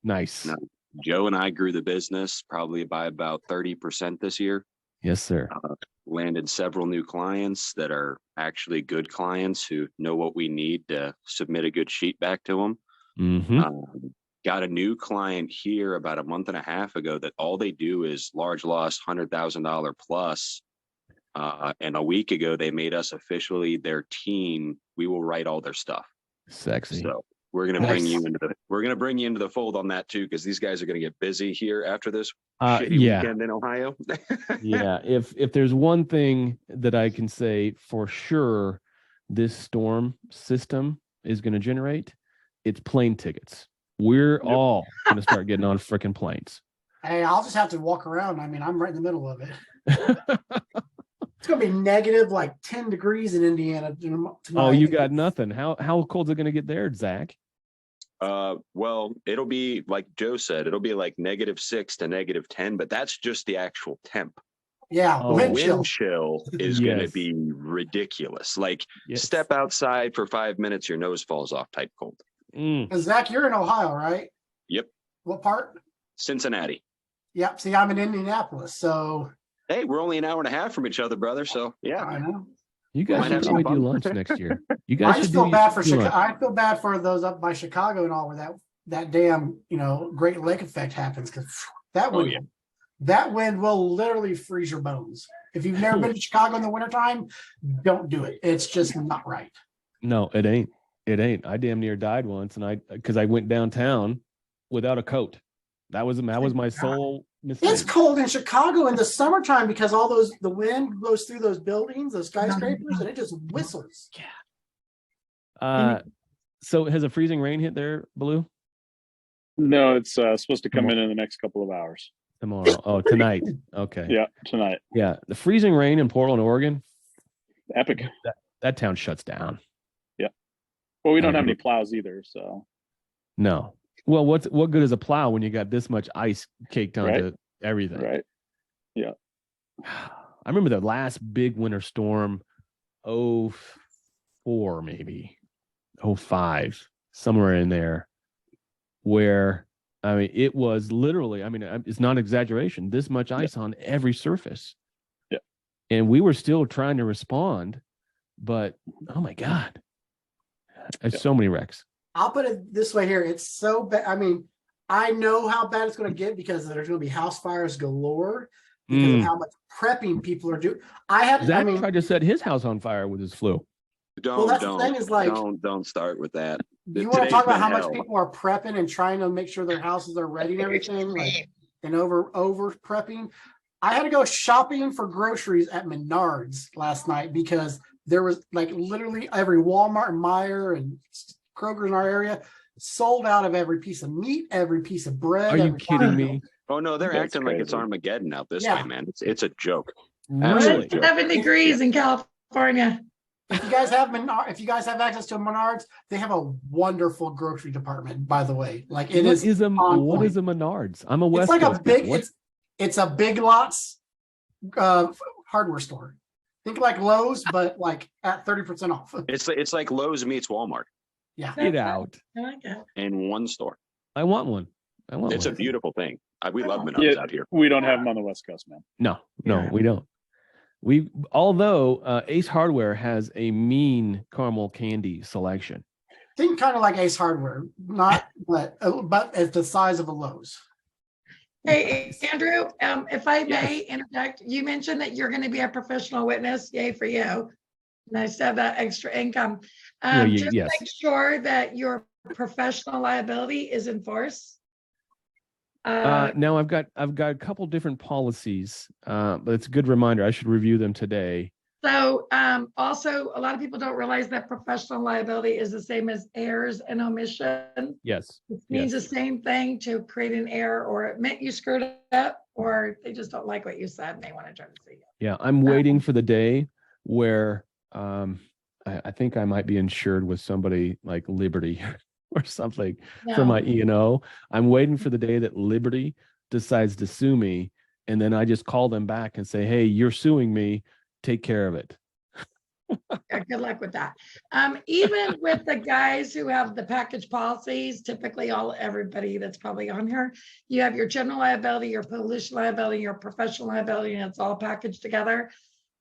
Nice. Now, Joe and I grew the business probably by about 30% this year. Yes, sir. Landed several new clients that are actually good clients who know what we need to submit a good sheet back to them. Mm-hmm. Got a new client here about a month and a half ago that all they do is large loss, $100,000 plus. And a week ago, they made us officially their team. We will write all their stuff. Sexy. So we're going to bring you into the fold on that too, because these guys are going to get busy here after this shitty weekend in Ohio. Yeah. If there's one thing that I can say for sure, this storm system is going to generate, it's plane tickets. We're all going to start getting on freaking planes. Hey, I'll just have to walk around. I'm right in the middle of it. It's going to be negative like 10 degrees in Indiana tonight. Oh, you got nothing. How cold is it going to get there, Zach? Well, it'll be like Joe said, it'll be like -6 to -10, but that's just the actual temp. Yeah, wind chill is going to be ridiculous. Like step outside for 5 minutes, your nose falls off type cold. Zach, you're in Ohio, right? Yep. What part? Cincinnati. Yep. See, I'm in Indianapolis, so. Hey, we're only an hour and a half from each other, brother. So yeah, I know. You guys should probably do lunch next year. You guys I just feel bad for Chicago. I feel bad for those up by Chicago and all, where that damn Great Lake effect happens, because that wind will literally freeze your bones. If you've never been to Chicago in the wintertime, don't do it. It's just not right. No, it ain't. It ain't. I damn near died once, because I went downtown without a coat. That was my sole mistake. It's cold in Chicago in the summertime because the wind blows through those buildings, those skyscrapers, and it just whistles. Yeah. So has a freezing rain hit there, Ballou? No, it's supposed to come in the next couple of hours. Tomorrow. Oh, tonight. Okay. Yeah, tonight. Yeah, the freezing rain in Portland, Oregon. Epic. That town shuts down. Yeah. Well, we don't have any plows either, so. No. Well, what good is a plow when you got this much ice caked onto everything? Right. Yeah. I remember the last big winter storm, 04 maybe, 05, somewhere in there, where I mean it was literally, I mean, it's not exaggeration, this much ice on every surface. Yeah. And we were still trying to respond, but oh my God, there's so many wrecks. I'll put it this way here. It's so bad. I mean, I know how bad it's going to get because there's going to be house fires galore because of how much prepping people are doing. Zach tried to set his house on fire with his flu. The thing is, like, don't start with that. You want to talk about how much people are prepping and trying to make sure their houses are ready and everything, like, and over prepping. I had to go shopping for groceries at Menards last night because there was like literally every Walmart and Meijer and Kroger in our area sold out of every piece of meat, every piece of bread. Are you kidding me? Oh no, they're acting like it's Armageddon out this way, man. It's a joke. Really? 7 degrees in California. If you guys have access to a Menards, they have a wonderful grocery department, by the way. Like what is a Menards? I'm a West Coast. It's a Big Lots hardware store. Think like Lowe's, but like at 30% off. It's like Lowe's meets Walmart. Yeah. Get out. I like it. In one store. I want one. It's a beautiful thing. We love Menards out here. We don't have them on the West Coast, man. No, we don't. Although Ace Hardware has a mean caramel candy selection. Think kind of like Ace Hardware, but it's the size of a Lowe's. Hey, Andrew, if I may interject, you mentioned that you're going to be a professional witness. Yay for you. And I said that extra income. Just make sure that your professional liability is enforced. Now I've got a couple different policies, but it's a good reminder. I should review them today. So also, a lot of people don't realize that professional liability is the same as errors and omission. Yes. It means the same thing to create an error or admit you screwed up, or they just don't like what you said and they want to try to see you. Yeah, I'm waiting for the day where I think I might be insured with somebody like Liberty or something for my E&O. I'm waiting for the day that Liberty decides to sue me, and then I just call them back and say, hey, you're suing me. Take care of it. Yeah, good luck with that. Even with the guys who have the package policies, typically everybody that's probably on here, you have your general liability, your pollution liability, your professional liability, and it's all packaged together.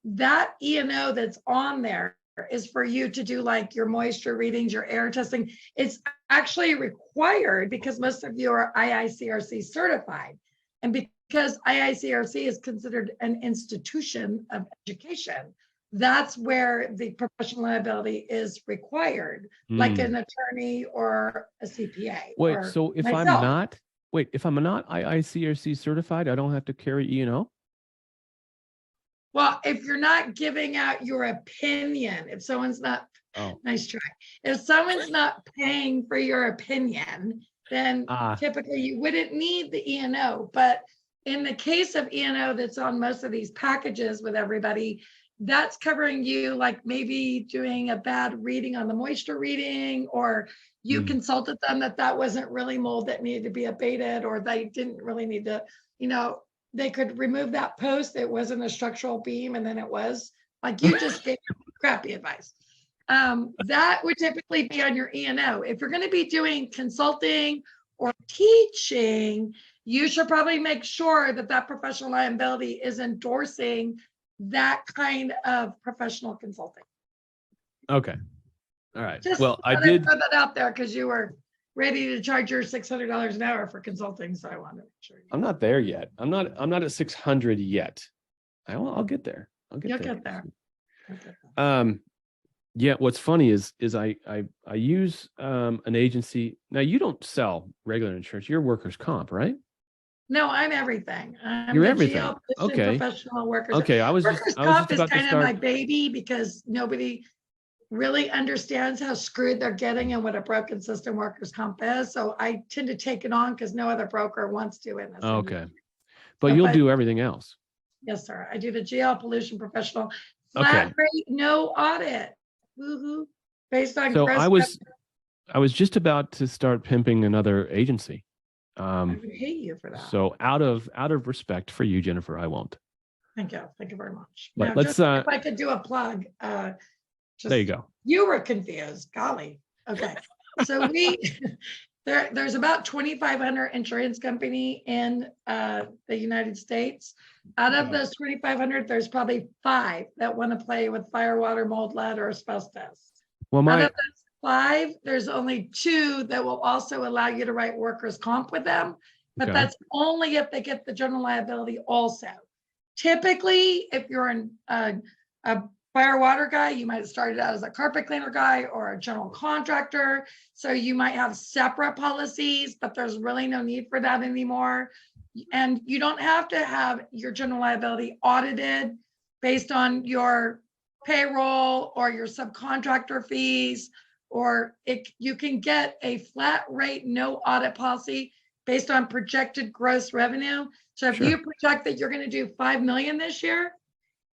That E&O that's on there is for you to do like your moisture readings, your air testing. It's actually required because most of you are IICRC certified. And because IICRC is considered an institution of education, that's where the professional liability is required, like an attorney or a CPA. Wait, so if I'm not IICRC certified, I don't have to carry E&O? Well, if you're not giving out your opinion, if someone's not, nice try. If someone's not paying for your opinion, then typically you wouldn't need the E&O. But in the case of E&O that's on most of these packages with everybody, that's covering you, like maybe doing a bad reading on the moisture reading, or you consulted them that wasn't really mold that needed to be abated, or they didn't really need to, they could remove that post. It wasn't a structural beam, and then it was. Like, you just gave crappy advice. That would typically be on your E&O. If you're going to be doing consulting or teaching, you should probably make sure that professional liability is endorsing that kind of professional consulting. Okay. All right. Just I did throw that out there because you were ready to charge your $600 an hour for consulting, so I wanted to make sure. I'm not there yet. I'm not at 600 yet. I'll get there. You'll get there. Yeah. What's funny is I use an agency. Now, you don't sell regular insurance. You're workers' comp, right? No, I'm everything. You're everything. Okay. Professional workers. Okay. Workers' comp is kind of my baby because nobody really understands how screwed they're getting and what a broken system workers' comp is. So I tend to take it on because no other broker wants to in this. Okay. But you'll do everything else. Yes, sir. I do the GL pollution professional. Flat rate, no audit. Woohoo. Based on I was just about to start pimping another agency. I would hate you for that. So out of respect for you, Jennifer, I won't. Thank you. Thank you very much. But Now, let's, just if I could do a plug. There you go. You were confused. Golly. Okay. So there's about 2,500 insurance company in the United States. Out of those 2,500, there's probably 5 that want to play with fire, water, mold, lead, or asbestos. Well, Out of those 5, there's only 2 that will also allow you to write workers' comp with them, but Okay. that's only if they get the general liability also. Typically, if you're a fire water guy, you might have started out as a carpet cleaner guy or a general contractor. So you might have separate policies, but there's really no need for that anymore. And you don't have to have your general liability audited based on your payroll or your subcontractor fees, or you can get a flat rate, no audit policy based on projected gross revenue. So if you project that you're going to do 5 million this year,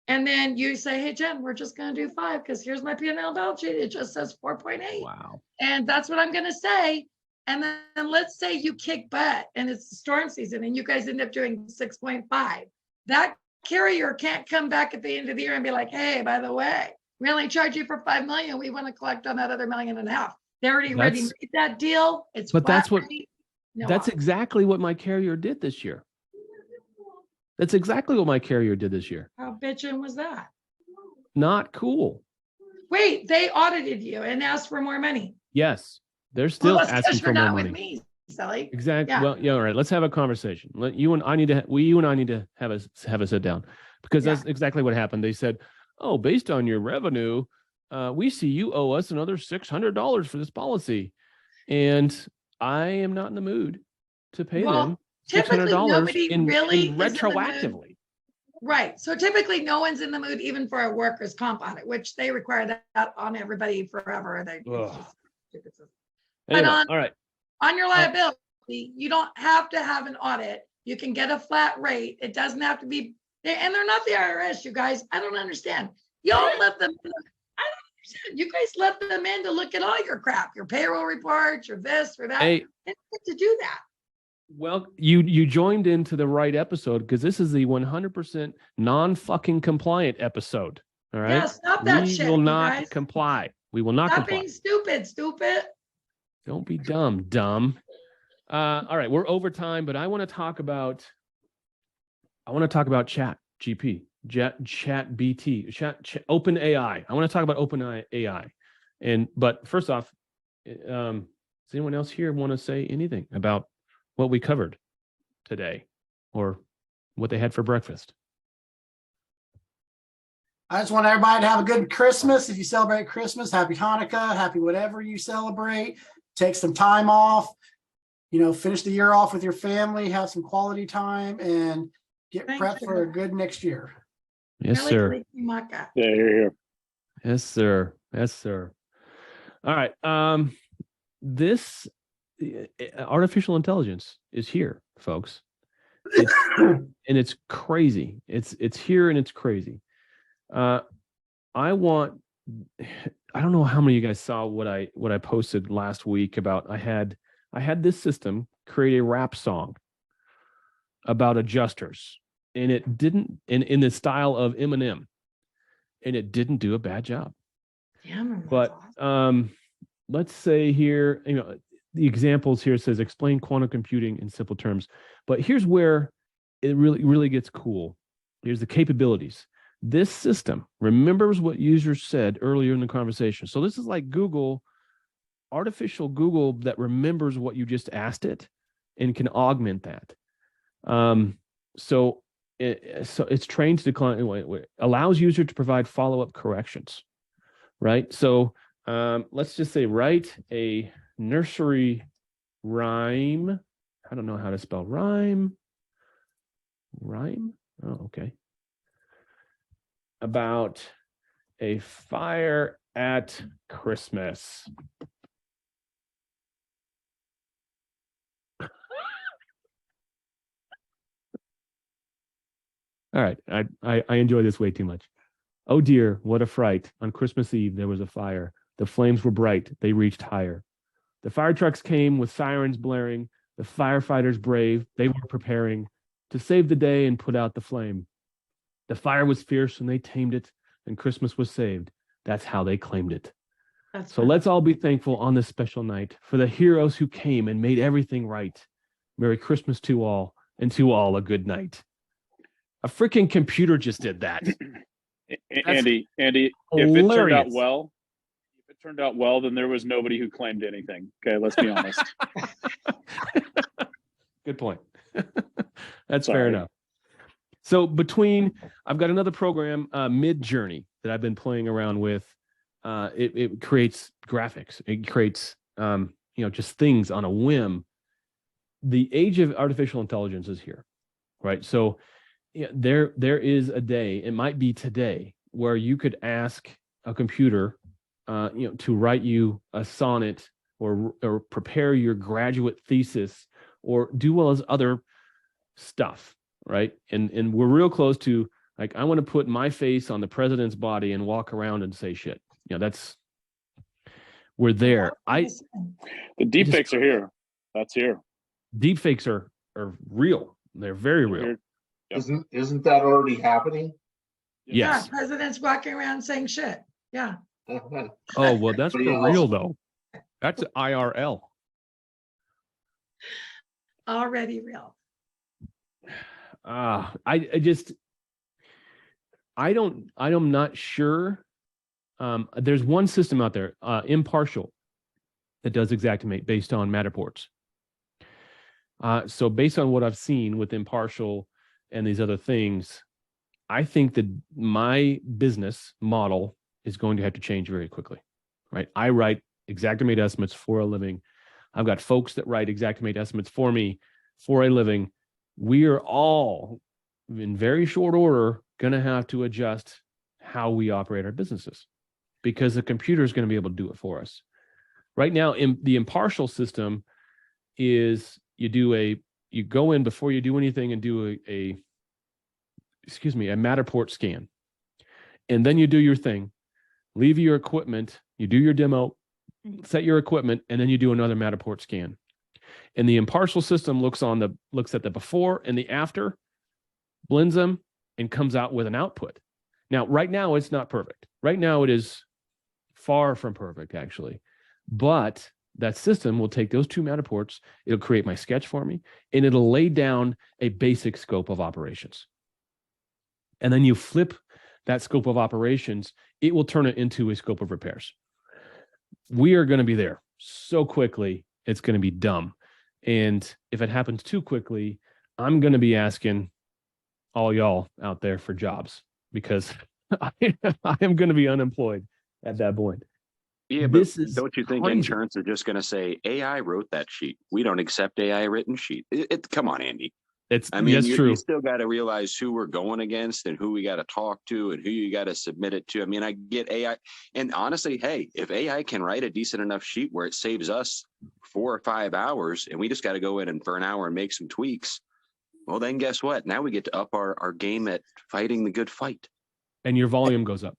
and then you say, hey, Jen, we're just going to do 5 because here's my P&L balance sheet. It just says 4.8. Wow. And that's what I'm going to say. And then let's say you kick butt and it's the storm season and you guys end up doing 6.5. That carrier can't come back at the end of the year and be like, hey, by the way, we only charge you for 5 million. We want to collect on that other 1.5 million. They already made that deal. It's but that's what rate, no that's audit. exactly what my carrier did this year. That's exactly what my carrier did this year. How bitchin' was that? Not cool. Wait, they audited you and asked for more money. Yes, they're still Well, that's asking because for you're more not money. with me, Sally. Exactly. Yeah. Well, yeah. All right. Let's have a conversation. You and I need to have a sit down, because that's exactly what happened. They said, "Oh, based on your revenue, we see you owe us another $600 for this policy," and I am not in the mood to pay them typically $600 nobody really is in the mood. retroactively. Right. So typically no one's in the mood even for a workers' comp audit, which they require that on everybody forever. Anyway, but all right. On your liability, you don't have to have an audit. You can get a flat rate. It doesn't have to be, and they're not the IRS, you guys. I don't understand. Y'all let them, I don't understand. You guys let them in to look at all your crap, your payroll reports, your this or that. Hey, they don't get to do that. Well, you joined into the right episode, because this is the 100% non-fucking compliant episode. All right. Yeah, stop that shit. We will not guys. comply. We will not Stop comply. being stupid. Don't be dumb. All right, we're over time, but I want to talk about Chat GP, Chat BT, Open AI. I want to talk about Open AI. But first off, does anyone else here want to say anything about what we covered today or what they had for breakfast? I just want everybody to have a good Christmas. If you celebrate Christmas, happy Hanukkah, happy whatever you celebrate. Take some time off, finish the year off with your family, have some quality time, and get prepped for a good next year. Yes, sir. Yeah, here. Yes, sir. All right. This artificial intelligence is here, folks. And it's crazy. It's here and it's crazy. I don't know how many of you guys saw what I posted last week about I had this system create a rap song about adjusters, and it didn't in the style of Eminem, and it didn't do a bad job. Damn, but let's say here, the examples here says explain quantum computing in simple terms. But here's where it really gets cool. Here's the capabilities. This system remembers what users said earlier in the conversation. So this is like Google, artificial Google that remembers what you just asked it and can augment that. So it's trained to decline, allows user to provide follow-up corrections, right? So let's just say write a nursery rhyme. I don't know how to spell rhyme. Oh, okay. About a fire at Christmas. All right, I enjoy this way too much. Oh dear, what a fright. On Christmas Eve, there was a fire. The flames were bright. They reached higher. The fire trucks came with sirens blaring. The firefighters brave. They were preparing to save the day and put out the flame. The fire was fierce and they tamed it, and Christmas was saved. That's how they claimed it. So let's all be thankful on this special night for the heroes who came and made everything right. Merry Christmas to all, and to all a good night. A freaking computer just did that. Andy, if it turned out well, then there was nobody who claimed anything. Okay, let's be honest. Good point. That's fair enough. So I've got another program, Mid-Journey, that I've been playing around with. It creates graphics. It creates, just things on a whim. The age of artificial intelligence is here, right? So there is a day, it might be today, where you could ask a computer, to write you a sonnet or prepare your graduate thesis or do well as other stuff, right? And we're real close to, like, I want to put my face on the president's body and walk around and say shit. We're there. The deepfakes are here. That's here. Deepfakes are real. They're very real. Yep. Isn't that already happening? Yes. Yeah, presidents walking around saying shit. Yeah. Oh, well, that's for real though. That's IRL. Already real. I'm not sure. There's one system out there, Impartial, that does Xactimate based on Matterports. So based on what I've seen with Impartial and these other things, I think that my business model is going to have to change very quickly, right? I write Xactimate estimates for a living. I've got folks that write Xactimate estimates for me for a living. We are all, in very short order, going to have to adjust how we operate our businesses because the computer is going to be able to do it for us. Right now, in the Impartial system is you go in before you do anything and do a Matterport scan. And then you do your thing, leave your equipment, you do your demo, set your equipment, and then you do another Matterport scan. And the Impartial system looks at the before and the after, blends them, and comes out with an output. Now, right now, it's not perfect. Right now, it is far from perfect, actually. But that system will take those two Matterports, it'll create my sketch for me, and it'll lay down a basic scope of operations. And then you flip that scope of operations, it will turn it into a scope of repairs. We are going to be there so quickly, it's going to be dumb. And if it happens too quickly, I'm going to be asking all y'all out there for jobs because I am going to be unemployed at that point. Yeah, but don't you think insurance are just going to say, AI wrote that sheet? We don't accept AI written sheet. Come on, Andy. That's true. You still got to realize who we're going against and who we got to talk to and who you got to submit it to. I mean, I get AI. And honestly, hey, if AI can write a decent enough sheet where it saves us 4 or 5 hours and we just got to go in and for an hour and make some tweaks, well, then guess what? Now we get to up our game at fighting the good fight. And your volume goes up.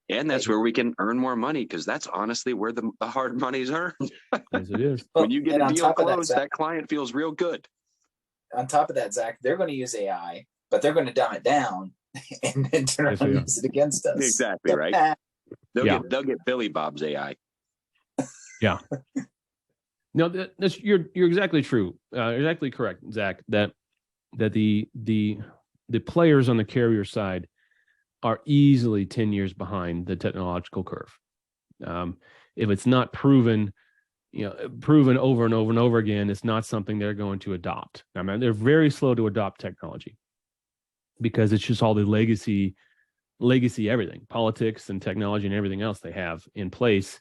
And that's where we can earn more money because that's honestly where the hard money's earned. As it is. When you get a deal closed, that client feels real good. On top of that, Zach, they're going to use AI, but they're going to dumb it down and then turn around and use it against us. Exactly, right? They'll get Billy Bob's AI. Yeah. No, you're exactly true. Exactly correct, Zach. That the players on the carrier side are easily 10 years behind the technological curve. If it's not proven over and over and over again, it's not something they're going to adopt. I mean, they're very slow to adopt technology because it's just all the legacy everything, politics and technology and everything else they have in place.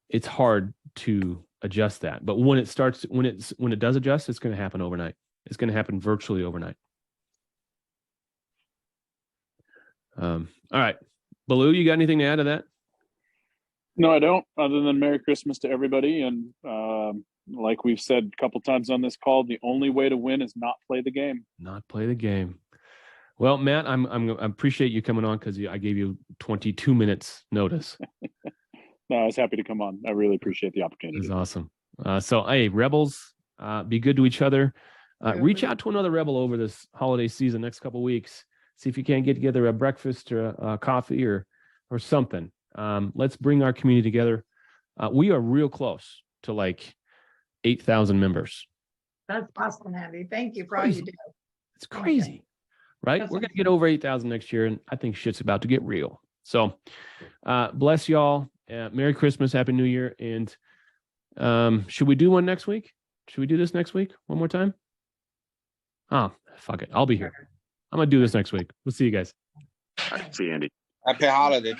It's hard to adjust that. But when it does adjust, it's going to happen overnight. It's going to happen virtually overnight. All right. Ballou, you got anything to add to that? No, I don't, other than Merry Christmas to everybody. And like we've said a couple times on this call, the only way to win is not play the game. Not play the game. Well, Matt, I appreciate you coming on because I gave you 22 minutes notice. No, I was happy to come on. I really appreciate the opportunity. It's awesome. So, hey, rebels, be good to each other. Reach out to another rebel over this holiday season, next couple of weeks. See if you can't get together a breakfast or a coffee or something. Let's bring our community together. We are real close to like 8,000 members. That's awesome, Andy. Thank you for all you do. It's crazy, right? We're going to get over 8,000 next year, and I think shit's about to get real. So bless y'all. Merry Christmas, Happy New Year. And should we do one next week? Should we do this next week one more time? Oh, fuck it. I'll be here. I'm going to do this next week. We'll see you guys. All right, see you, Andy. Happy holiday.